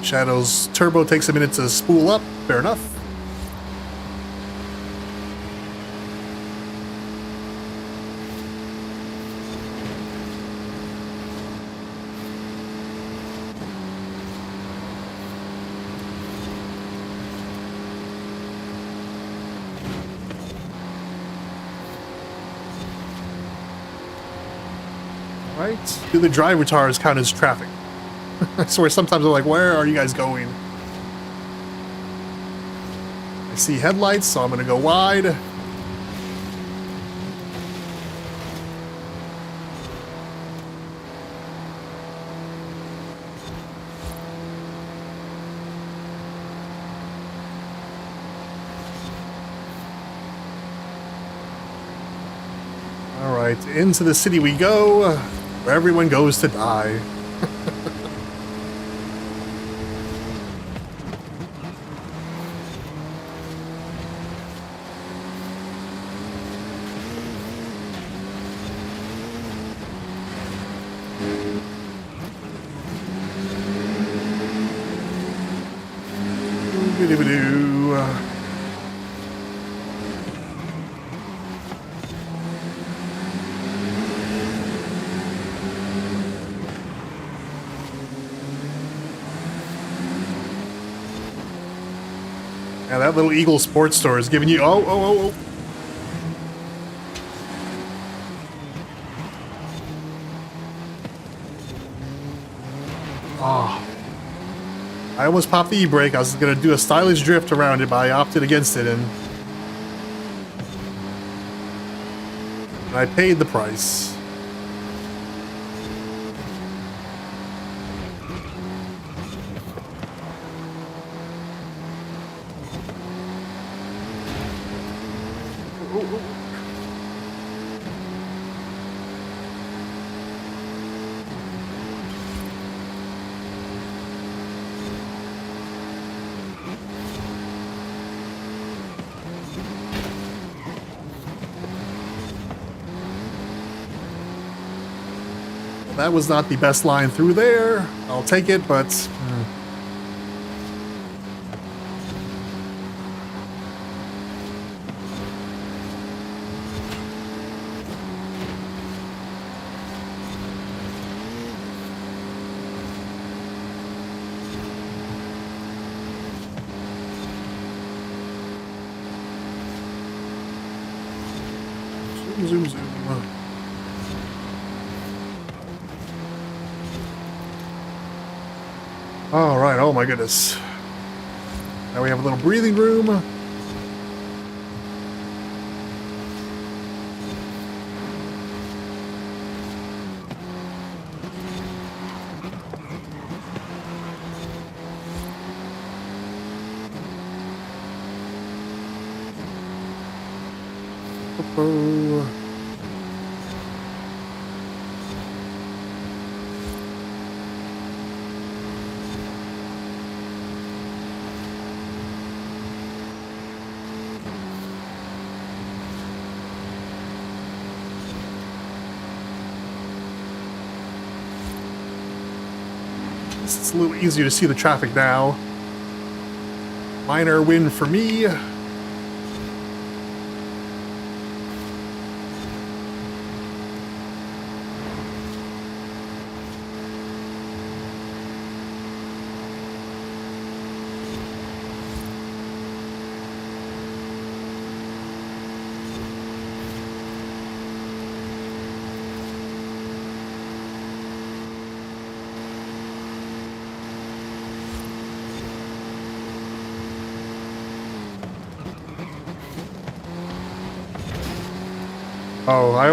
Shadow's turbo takes a minute to spool up. Fair enough. Right? Do the driver tires count as traffic? I swear sometimes I'm like, where are you guys going? I see headlights, so I'm gonna go wide. All right, into the city we go, where everyone goes to die. Yeah, that little Eagle Sports Store is giving you. Oh. Oh. I almost popped the e-brake. I was going to do a stylish drift around it, but I opted against it, and I paid the price. That was not the best line through there. I'll take it, but... Zoom. All right, oh my goodness. Now we have a little breathing room. It's a little easier to see the traffic now. Minor win for me. Oh, I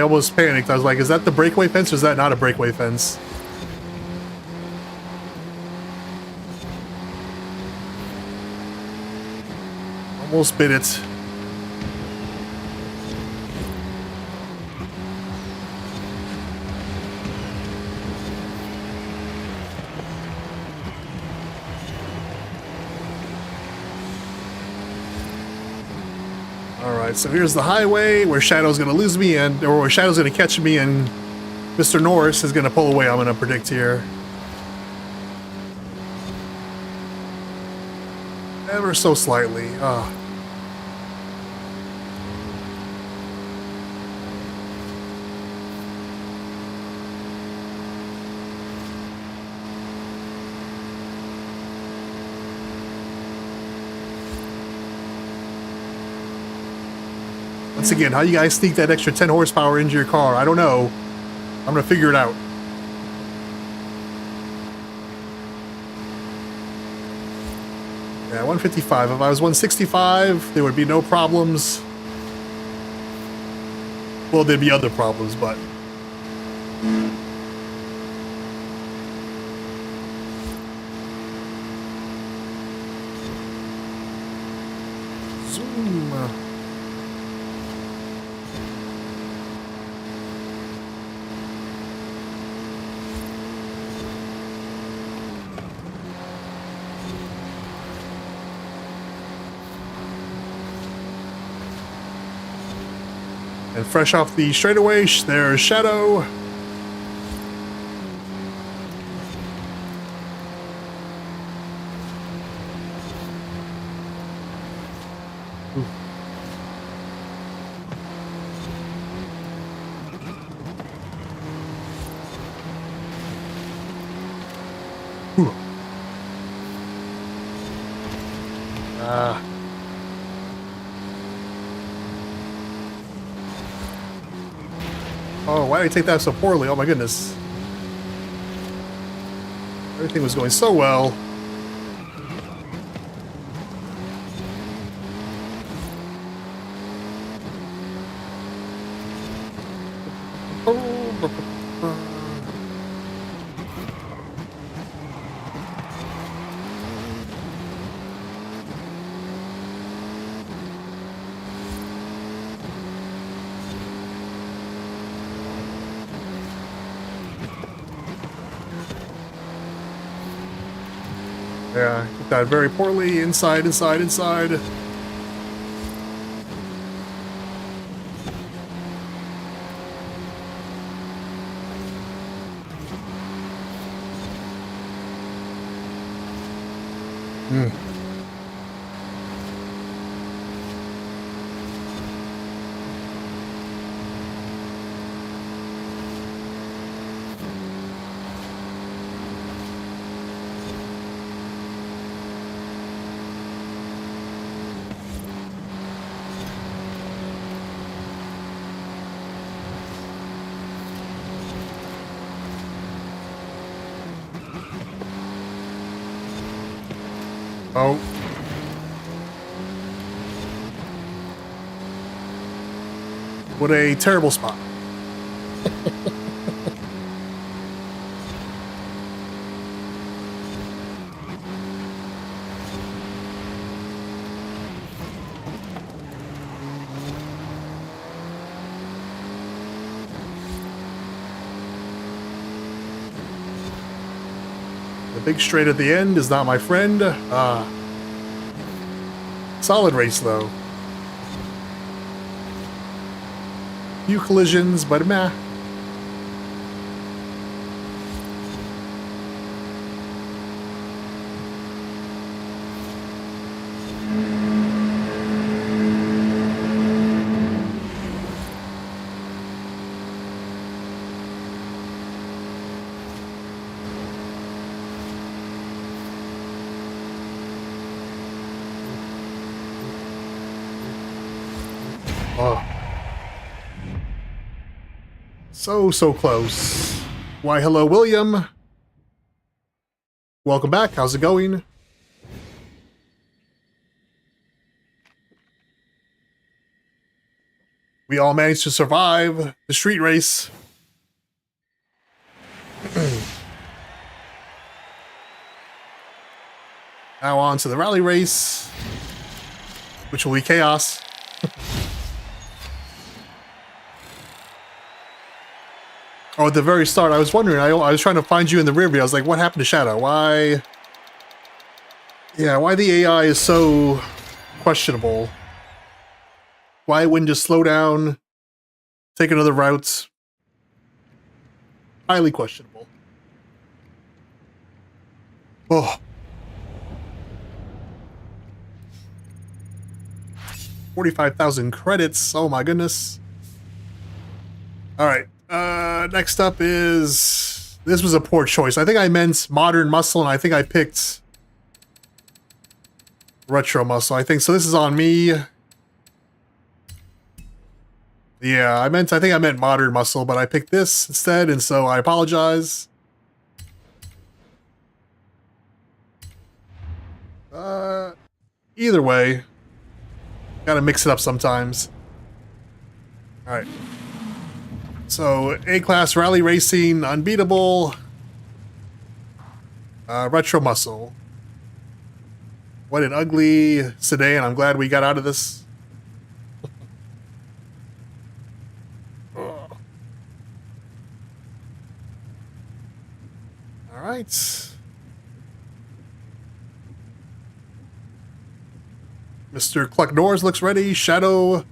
almost panicked. I was like, is that the breakaway fence or is that not a breakaway fence? Almost bit it. Alright, so here's the highway where Shadow's gonna lose me or where Shadow's gonna catch me and Mr. Norris is gonna pull away, I'm gonna predict here. Ever so slightly. Once again, how you guys sneak that extra 10 horsepower into your car, I don't know. I'm gonna figure it out. Yeah, 155. If I was 165, there would be no problems. Well, there'd be other problems, but... Zoom. And fresh off the straightaway, there's Shadow. Ooh. Ooh. Oh, why did I take that so poorly? Oh my goodness. Everything was going so well. Yeah, took that very poorly. Inside. Mm. Oh. What a terrible spot. The big straight at the end is not my friend. Solid race, though. Few collisions, but meh. Oh. So close. Why, hello, William. Welcome back. How's it going? We all managed to survive the street race. Now on to the rally race, which will be chaos. Oh, at the very start, I was wondering. I was trying to find you in the rear view. I was like, what happened to Shadow? Why? Yeah, why the AI is so questionable. Why it wouldn't just slow down, take another route. Highly questionable. Oh. 45,000 credits. Oh my goodness. All right. Next up is... This was a poor choice. I think I meant Modern Muscle, and I think I picked Retro Muscle. I think so. This is on me. Yeah, I think I meant Modern Muscle, but I picked this instead, and so I apologize. Either way, gotta mix it up sometimes. All right. So, A-Class Rally Racing, Unbeatable, Retro Muscle. What an ugly sedan. I'm glad we got out of this. All right. Mr. Cluck Norris looks ready. Shadow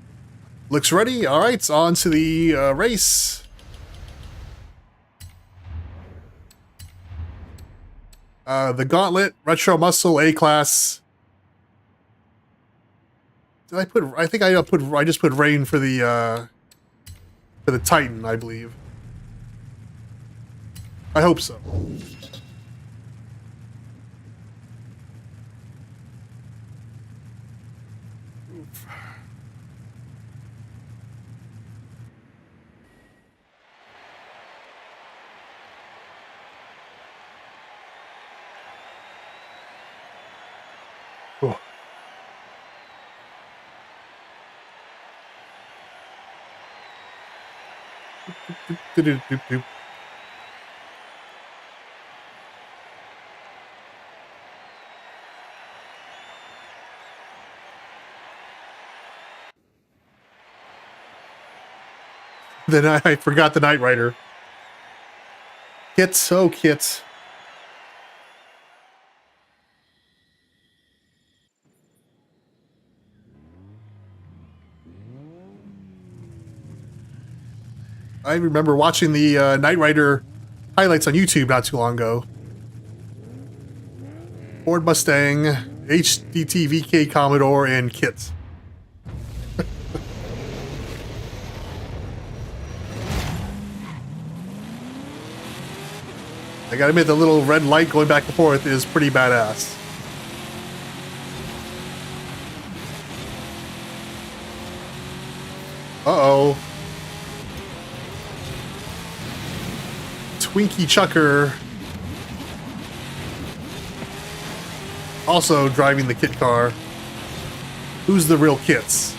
Looks ready. All right, on to the race. The Gauntlet Retro Muscle A class. Did I put? I think I put. I just put Rain for the Titan, I believe. I hope so. Oh. Then I forgot the Knight Rider. Kit, oh Kit. I remember watching the Knight Rider highlights on YouTube not too long ago. Ford Mustang, HDT VK Commodore, and Kit. I gotta admit, the little red light going back and forth is pretty badass. Uh-oh. Twinkie Chucker. Also driving the Kit car. Who's the real Kits?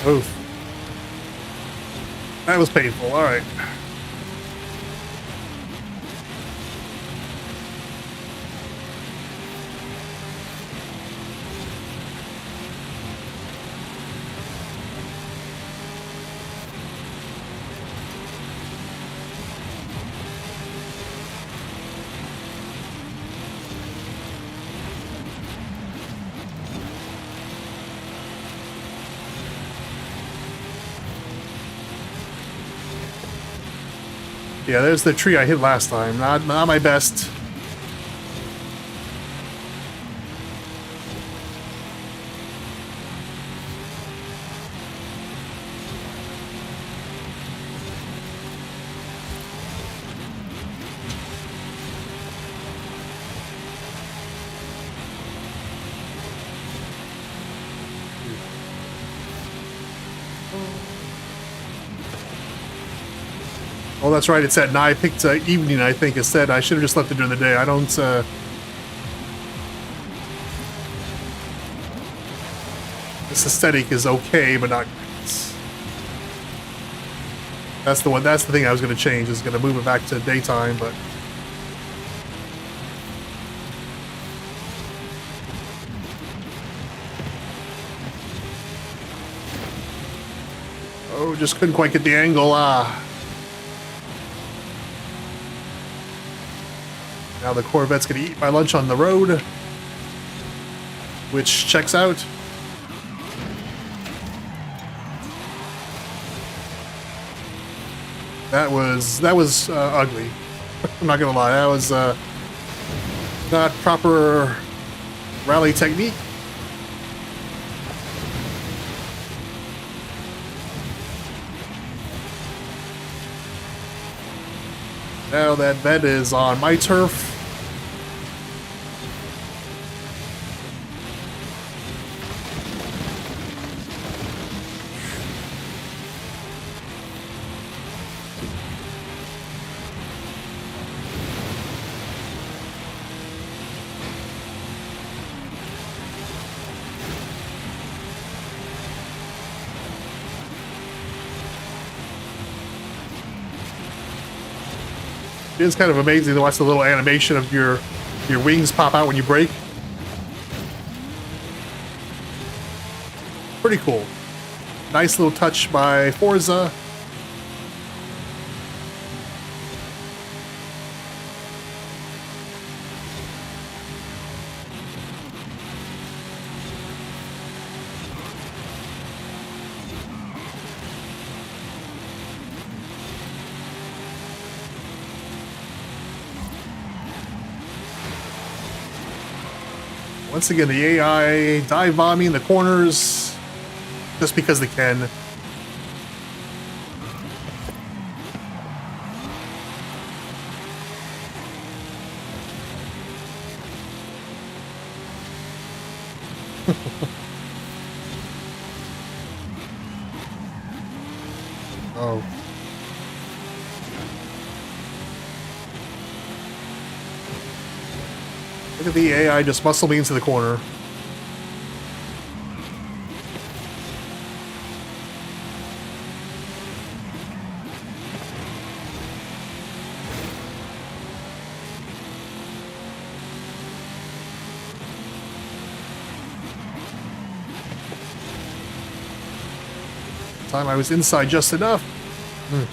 Oof. That was painful. All right. Yeah, there's the tree I hit last time. Not my best. Oh, that's right. It's at night. I picked evening, I think, instead. I should have just left it during the day. I don't... This aesthetic is okay, but not great. That's the one. That's the thing I was going to change. Is going to move it back to daytime, but... Oh, just couldn't quite get the angle. Now the Corvette's gonna eat my lunch on the road, which checks out. That was ugly. I'm not gonna lie. That was not proper rally technique. Now that is on my turf. It is kind of amazing to watch the little animation of your wings pop out when you brake. Pretty cool. Nice little touch by Forza. Once again, the AI dive bombing in the corners just because they can. Oh. Look at the AI just muscle me into the corner. Time I was inside just enough. Ooh.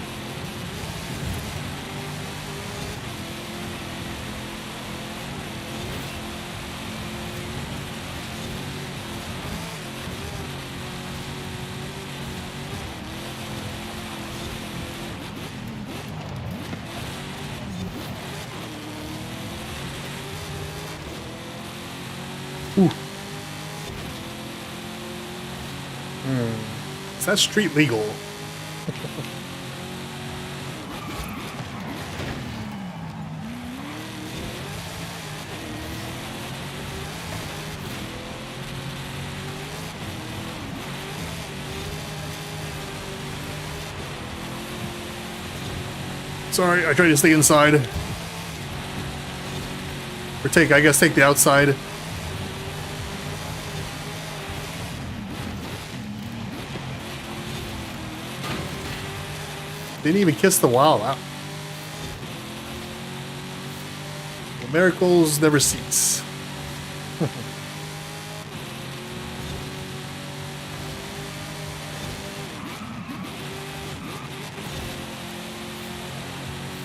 Is that street legal? Sorry, I tried to stay inside. Or I guess take the outside. Didn't even kiss the wall. Wow. Well, miracles never cease.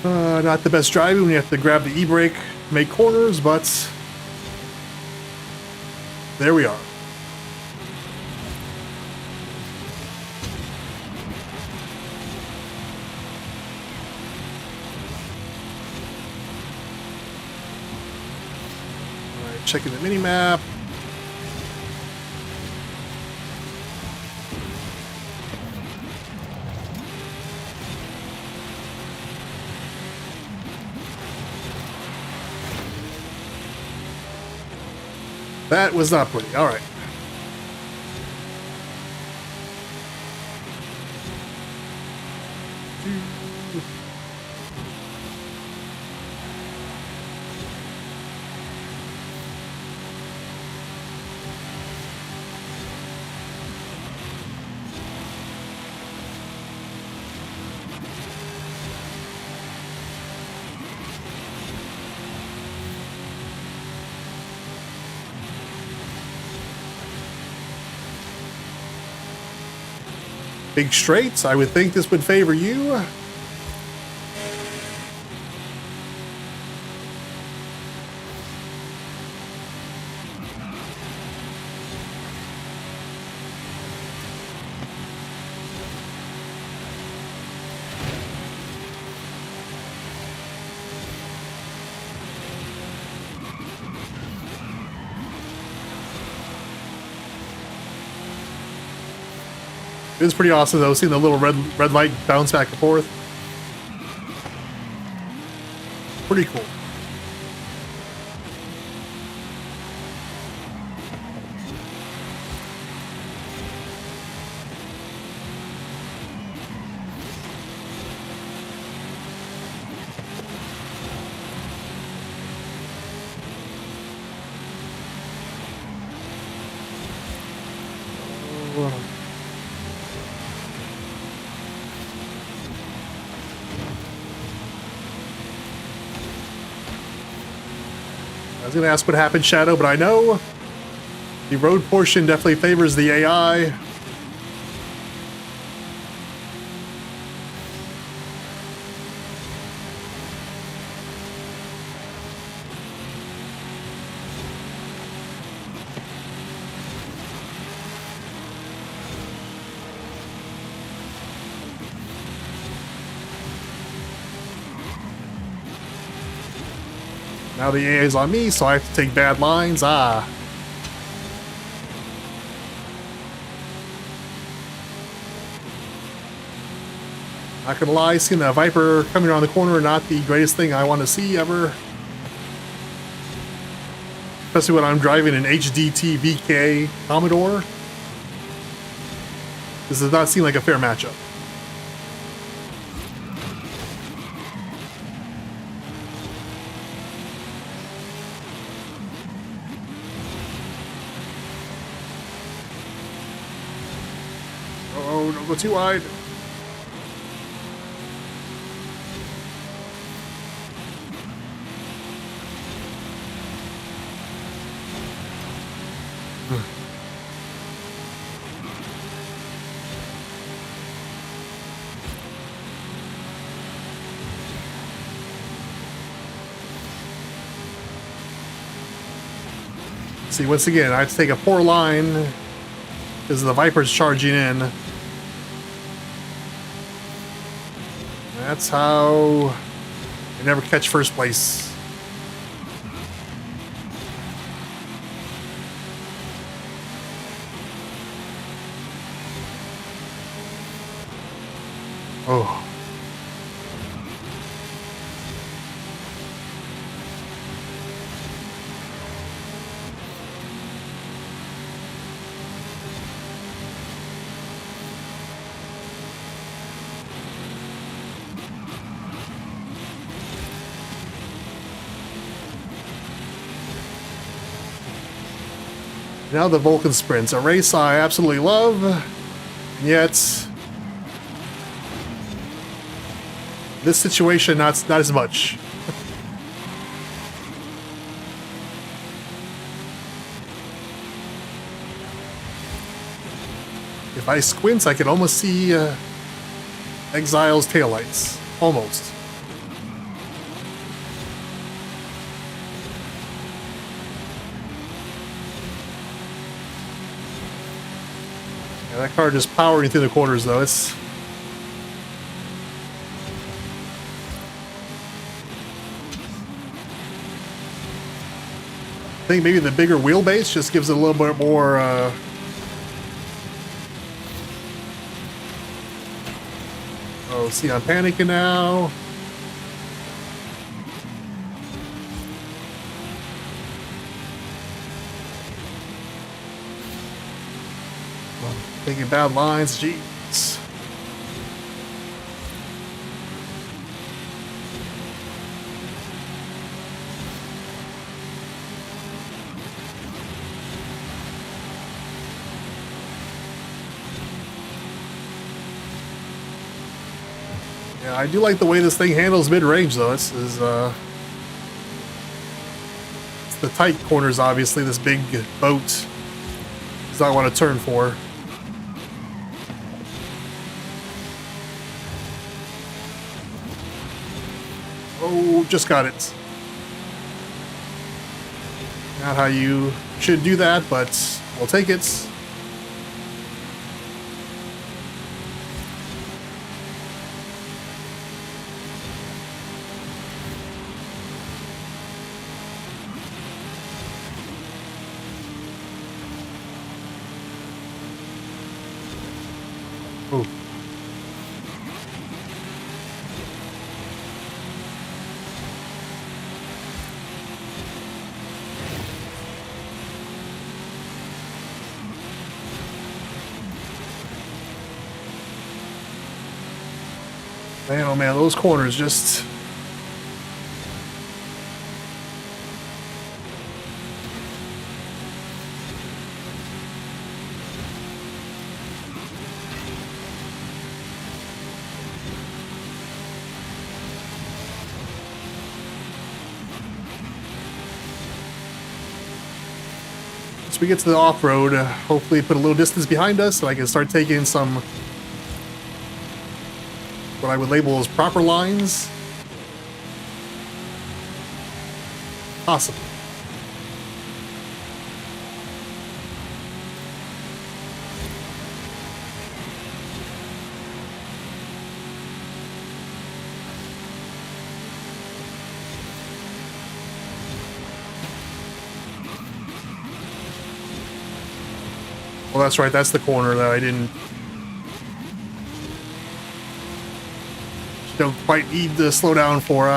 Not the best driving when you have to grab the e-brake, make corners, but there we are. Checking the mini-map. That was not pretty. All right. Big straights. I would think this would favor you. It is pretty awesome though, seeing the little red light bounce back and forth. Pretty cool. I was going to ask what happened, Shadow, but I know the road portion definitely favors the AI. Now the AI is on me, so I have to take bad lines. Ah. Not gonna lie, seeing that Viper coming around the corner, not the greatest thing I want to see ever. Especially when I'm driving an HDT VK Commodore. This does not seem like a fair matchup. Oh, don't go too wide. See, once again, I have to take a poor line because the Viper's charging in. That's how I never catch first place. Oh. Now the Vulcan sprints, a race I absolutely love, and yet this situation not as much. If I squint, I can almost see Exile's taillights. Almost. Yeah, that car just powering through the corners, though. It's... I think maybe the bigger wheelbase just gives it a little bit more... Oh, see, I'm panicking now. Taking bad lines, jeez. Yeah, I do like the way this thing handles mid-range, though. It's the tight corners, obviously. This big boat does not want to turn for. Oh, just got it. Not how you should do that, but we'll take it. Oh. Man, oh man, those corners just... Once we get to the off-road, hopefully put a little distance behind us so I can start taking some... what I would label as proper lines. Possible. that's right. That's the corner that I don't quite need to slow down for.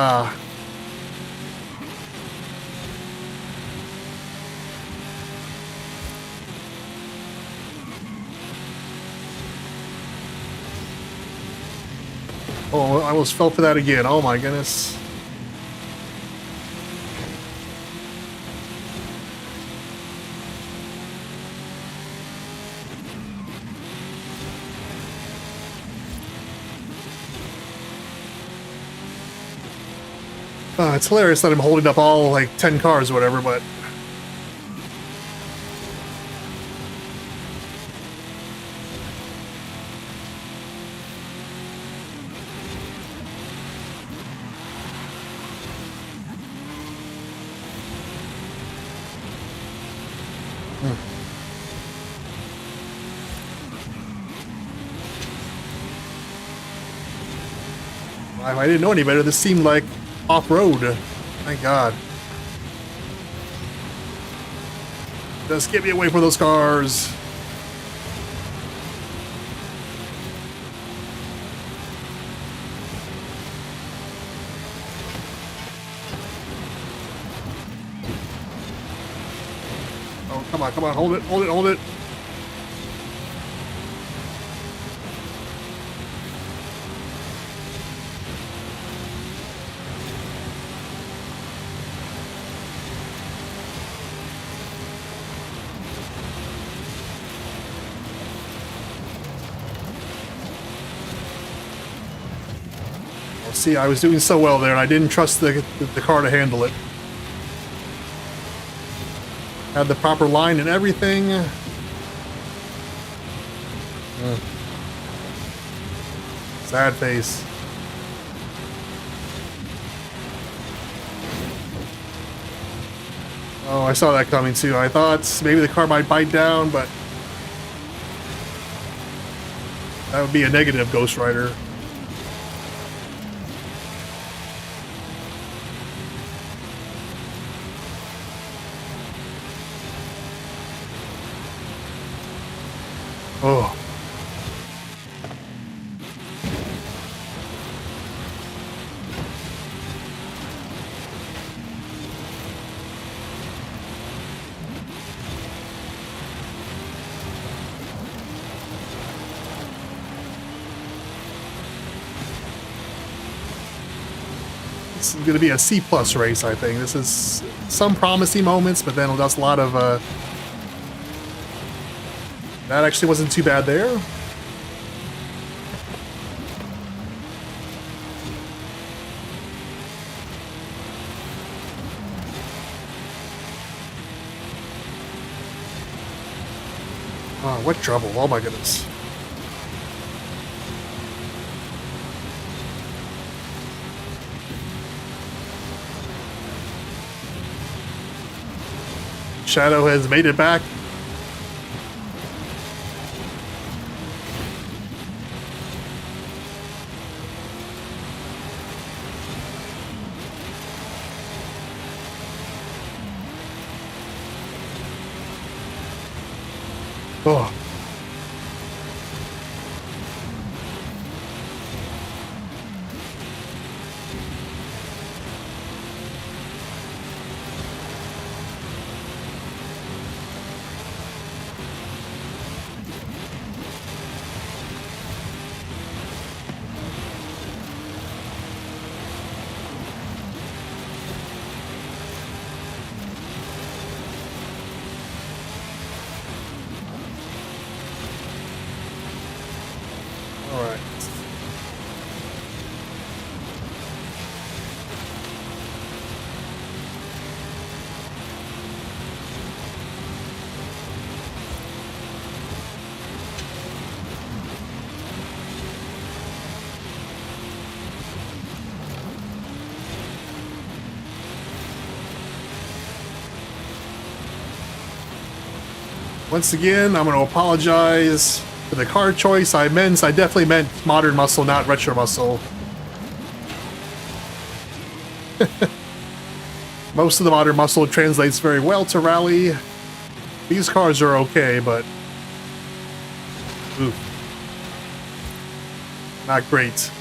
Oh, I almost fell for that again. Oh my goodness. It's hilarious that I'm holding up all like 10 cars or whatever, but I didn't know any better. This seemed like off-road. Thank God. Just get me away from those cars. Oh, come on, come on. Hold it, hold it, hold it. See, I was doing so well there, and I didn't trust the car to handle it. Had the proper line and everything. Sad face. Oh, I saw that coming too. I thought maybe the car might bite down, but that would be a negative Ghost Rider. Oh. This is going to be a C+ race, I think. This is some promising moments, but then that's a lot of that actually wasn't too bad there. Oh, what trouble. Oh my goodness. Shadow has made it back. Oh. All right. Once again, I'm going to apologize for the car choice. I definitely meant modern muscle, not retro muscle. Most of the modern muscle translates very well to rally. These cars are okay, but Oof. Not great.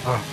Ah.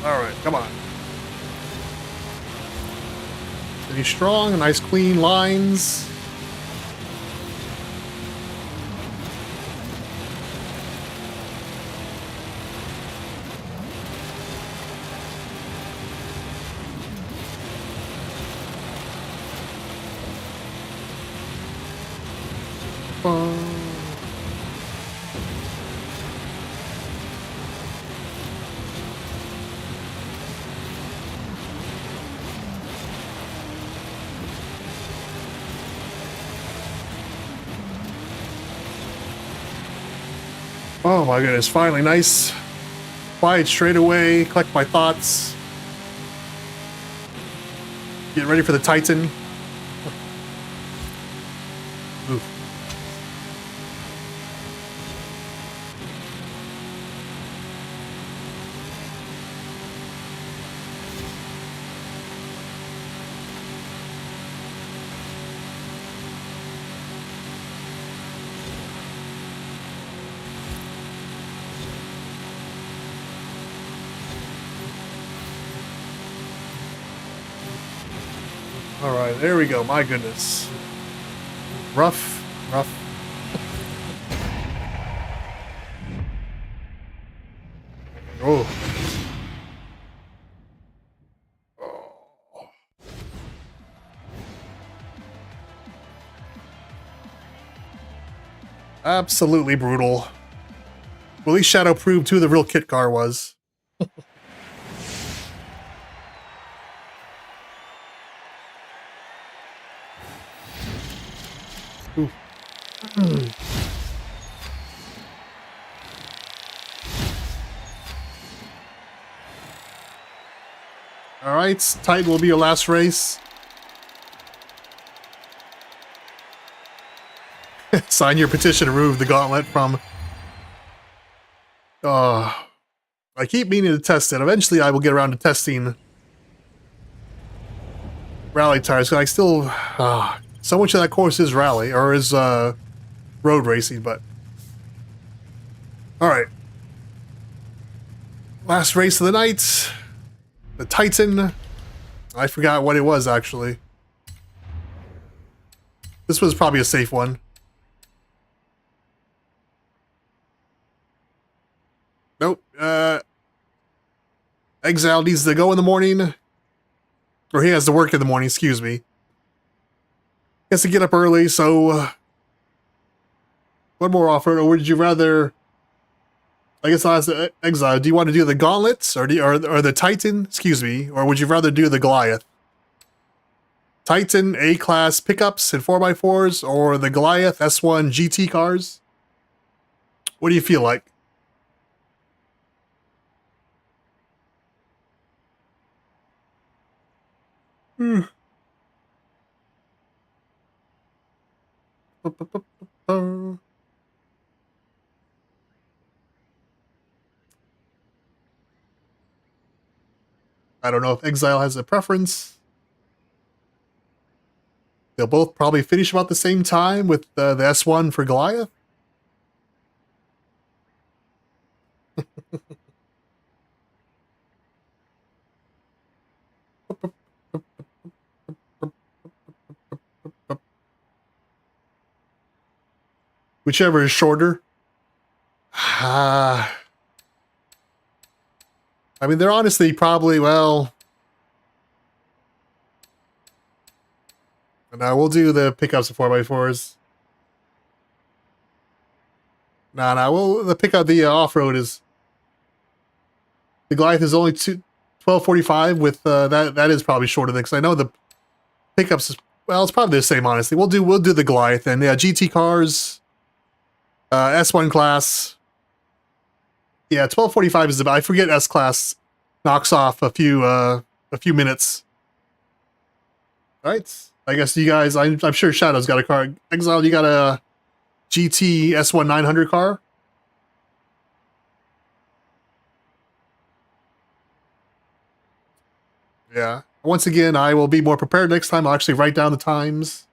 All right, come on. Pretty strong, nice clean lines. Oh my goodness, finally, nice. Quiet straight away, collect my thoughts. Get ready for the Titan. Oof. All right, there we go. My goodness. Rough, rough. Oh. Absolutely brutal. Well, at least Shadow proved who the real Kit Car was. All right, Titan will be your last race. Sign your petition to remove the gauntlet from... I keep meaning to test it. Eventually, I will get around to testing rally tires. I still... so much of that course is rally, or is road racing, but... Alright. Last race of the night. The Titan. I forgot what it was, actually. This was probably a safe one. Nope. Exile needs to go in the morning. Or he has to work in the morning, excuse me. He has to get up early, so... one more offer, or would you rather... I guess I'll ask Exile, do you want to do the Gauntlets, or the Titan, excuse me, or would you rather do the Goliath? Titan A-Class pickups and 4x4s, or the Goliath S1 GT cars? What do you feel like? I don't know if Exile has a preference. They'll both probably finish about the same time with the S1 for Goliath. Whichever is shorter. I mean, they're honestly probably, well... No, we'll do the pickups of 4x4s. No, the pickup, the off-road is... The Goliath is only 1245 with, that is probably shorter than, because I know the pickups is, well, it's probably the same, honestly. We'll do the Goliath, and yeah, GT cars, S1 class. Yeah, 1245 is I forget S class knocks off a few minutes. All right. I guess you guys, I'm sure Shadow's got a car. Exile, you got a GT S1 900 car? Yeah. Once again, I will be more prepared next time. I'll actually write down the times.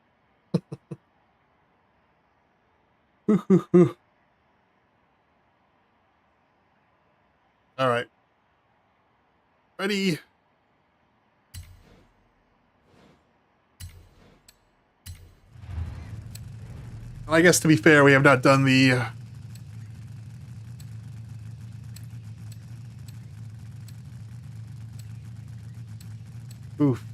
All right. Ready? I guess to be fair, we have not done the... Oof.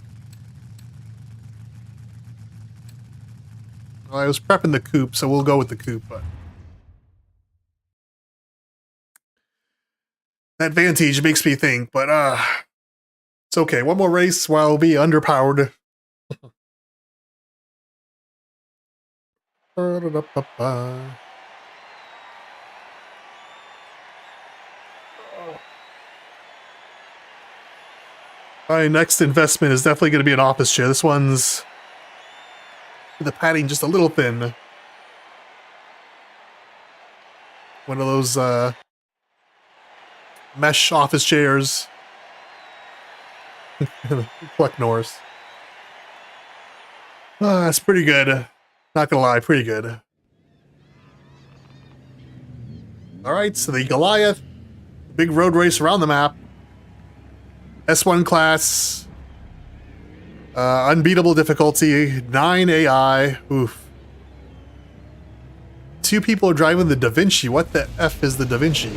Well, I was prepping the coupe, so we'll go with the coupe, but... That Vantage makes me think, but it's okay. One more race while I'll be underpowered. My next investment is definitely going to be an office chair. This one's the padding just a little thin. One of those mesh office chairs. Pluck Norris. That's pretty good. Not gonna lie, pretty good. Alright, so the Goliath. Big road race around the map. S1 class. Unbeatable difficulty. 9 AI. Oof. 2 people are driving the Da Vinci. What the F is the Da Vinci?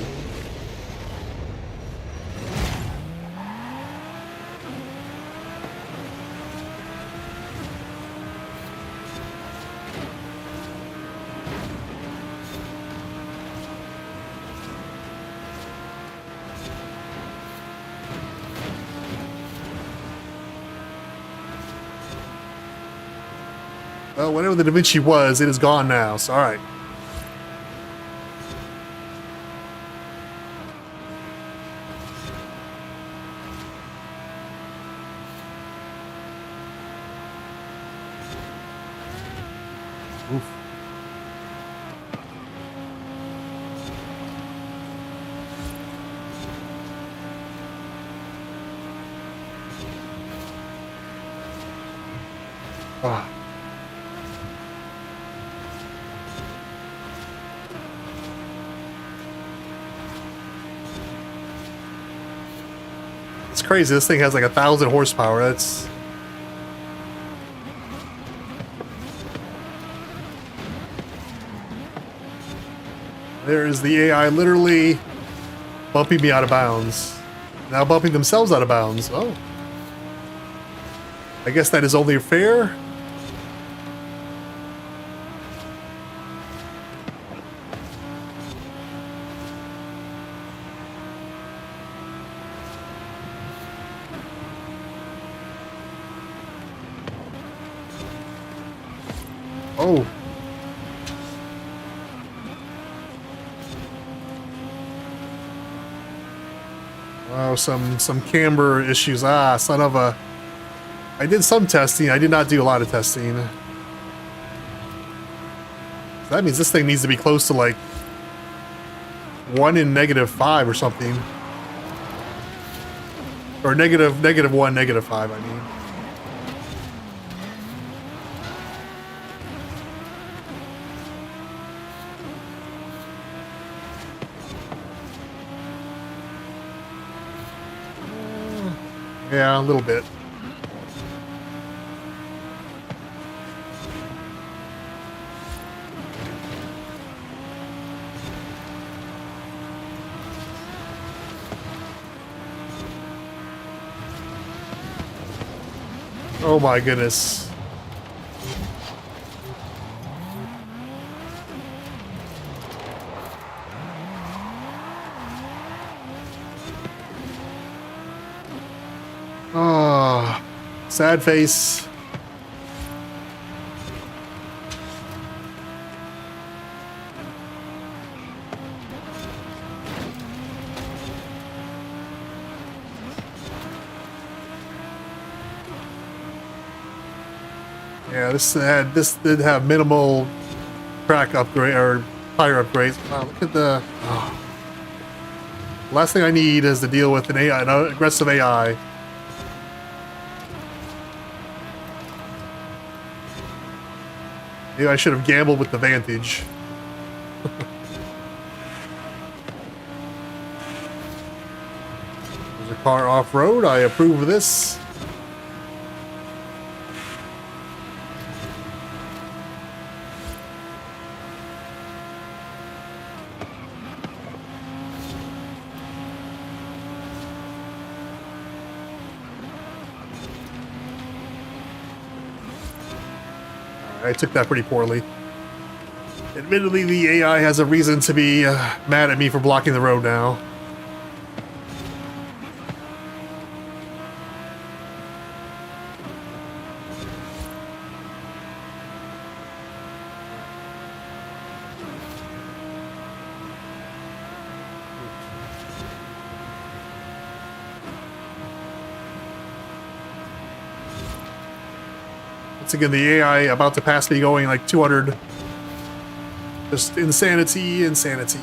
Well, whatever the Da Vinci was, it is gone now, so alright. Oof. Ah. It's crazy. This thing has like 1,000 horsepower. That's... There is the AI literally bumping me out of bounds. Now bumping themselves out of bounds. Oh. I guess that is only fair. Oh. Wow, some camber issues. Ah, son of a... I did some testing. I did not do a lot of testing. That means this thing needs to be close to like 1 in -5 or something. Or -1, -5, I mean. Yeah, a little bit. Oh my goodness. Oh, sad face. Yeah, this did have minimal track upgrade or tire upgrades. Wow, look at the. Oh. Last thing I need is to deal with an AI, an aggressive AI. Maybe I should have gambled with the Vantage. There's a car off-road. I approve of this. I took that pretty poorly. Admittedly, the AI has a reason to be mad at me for blocking the road now. Once again, the AI about to pass me going like 200. Just insanity, insanity.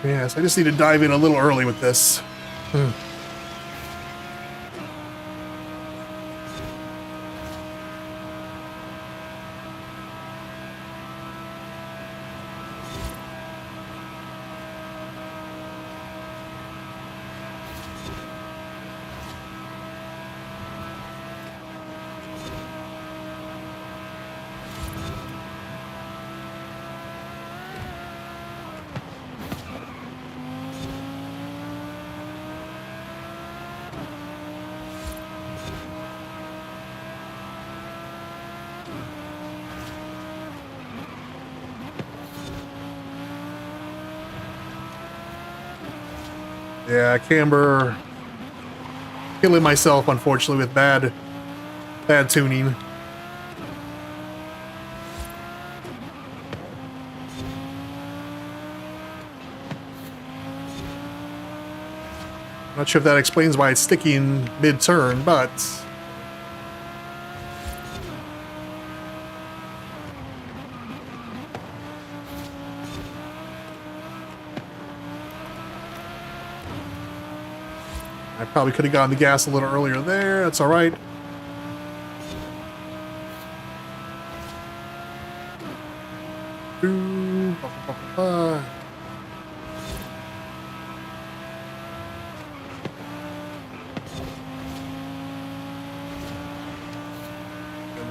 Yes, I just need to dive in a little early with this. Yeah, camber. Killing myself, unfortunately, with bad tuning. Not sure if that explains why it's sticking mid-turn, but I probably could have gotten the gas a little earlier there. That's all right. And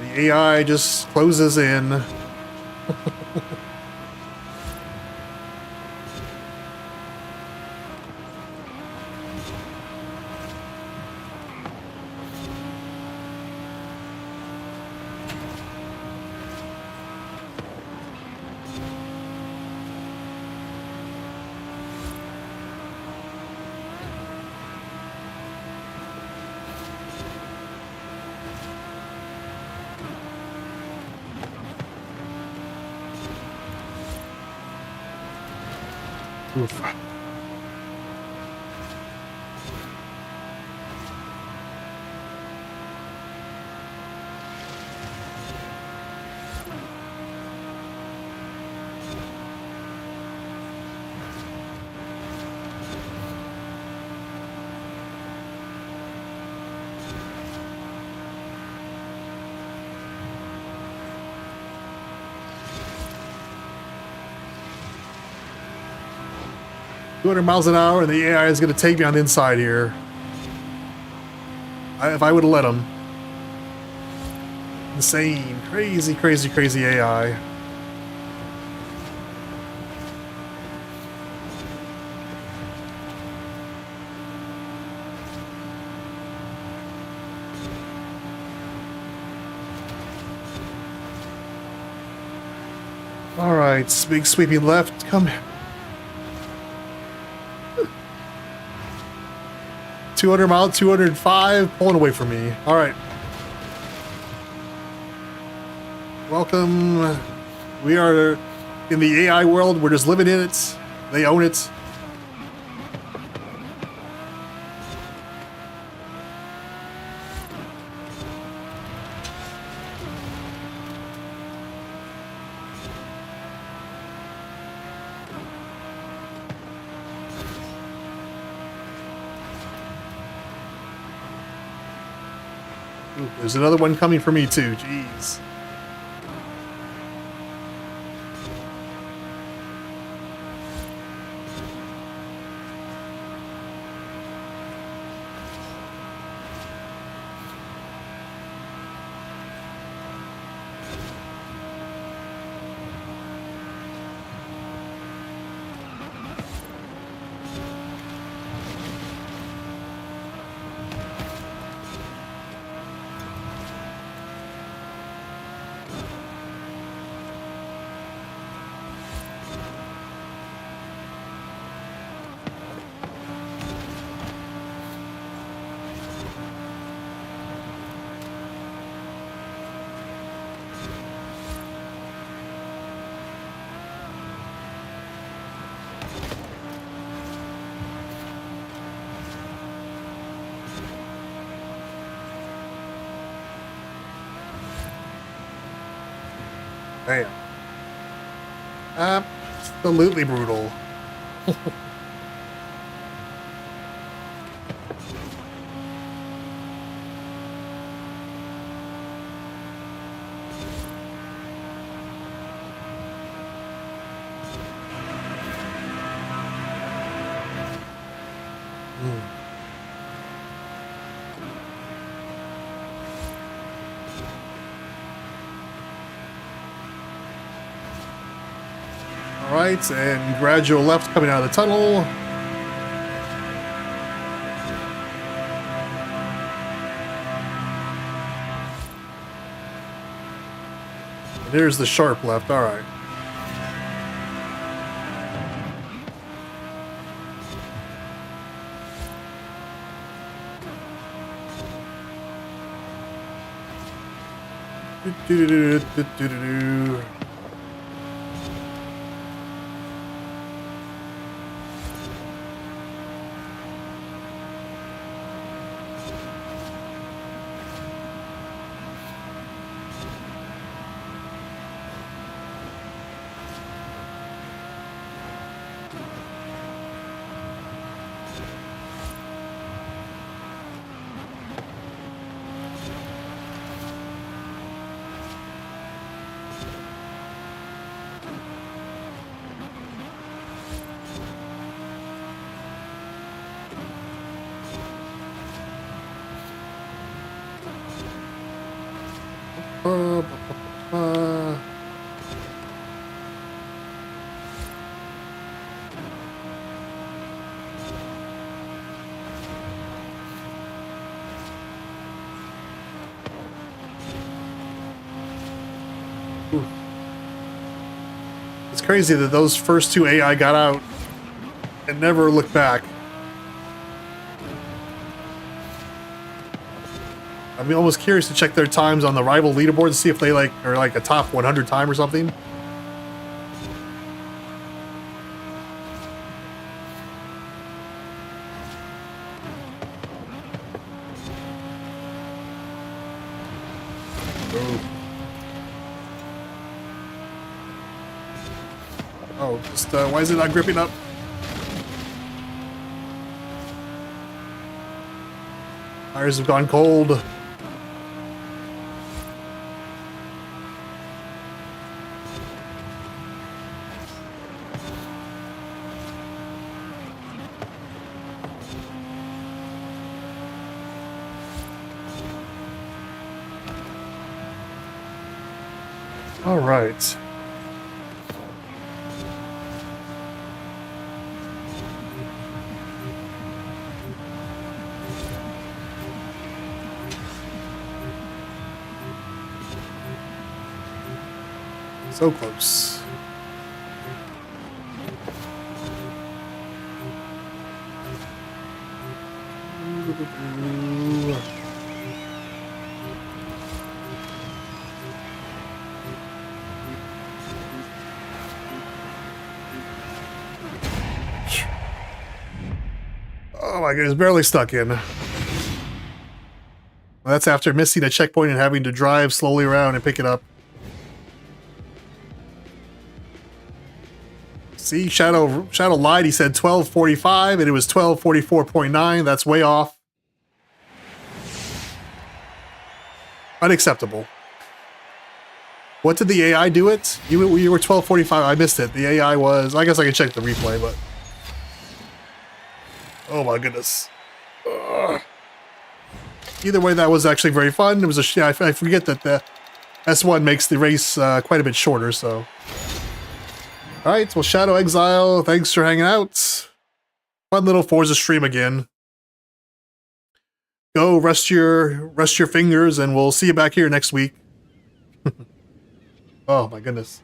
the AI just closes in. Oof. 200 miles an hour, and the AI is going to take me on the inside here. If I would have let him. Insane. Crazy, crazy, crazy AI. All right, big sweeping left. Come here. 200 mile, 205, pulling away from me. All right. Welcome. We are in the AI world. We're just living in it. They own it. Ooh, there's another one coming for me too. Jeez. Damn. Absolutely brutal. Alright, and gradual left coming out of the tunnel. And there's the sharp left, alright. Do-do-do-do-do-do-do. It's crazy that those first two AI got out and never looked back. I'm almost curious to check their times on the rival leaderboard to see if they are like a top 100 time or something. Oh, just why is it not gripping up? Tires have gone cold. All right. So close. Oh my goodness, barely stuck in. Well, that's after missing a checkpoint and having to drive slowly around and pick it up. See, Shadow lied. He said 12:45 and it was 12:44.9. That's way off. Unacceptable. What did the AI do it? You were 12:45. I missed it. The AI was... I guess I can check the replay, but... Oh my goodness. Ugh. Either way, that was actually very fun. It was a... I forget that the S1 makes the race quite a bit shorter, so... Alright, well, Shadow Exile, thanks for hanging out. Fun little Forza stream again. Go rest your fingers, and we'll see you back here next week. Oh my goodness.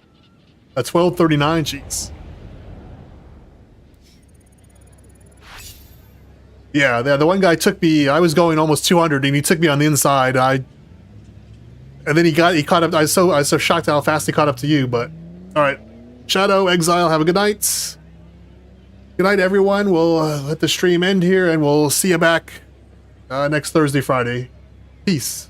At 12:39, jeez. Yeah, the one guy took me, I was going almost 200 and he took me on the inside. And then he caught up. I was so shocked how fast he caught up to you, but alright. Shadow, Exile, have a good night. Good night, everyone. We'll let the stream end here and we'll see you back next Thursday, Friday. Peace.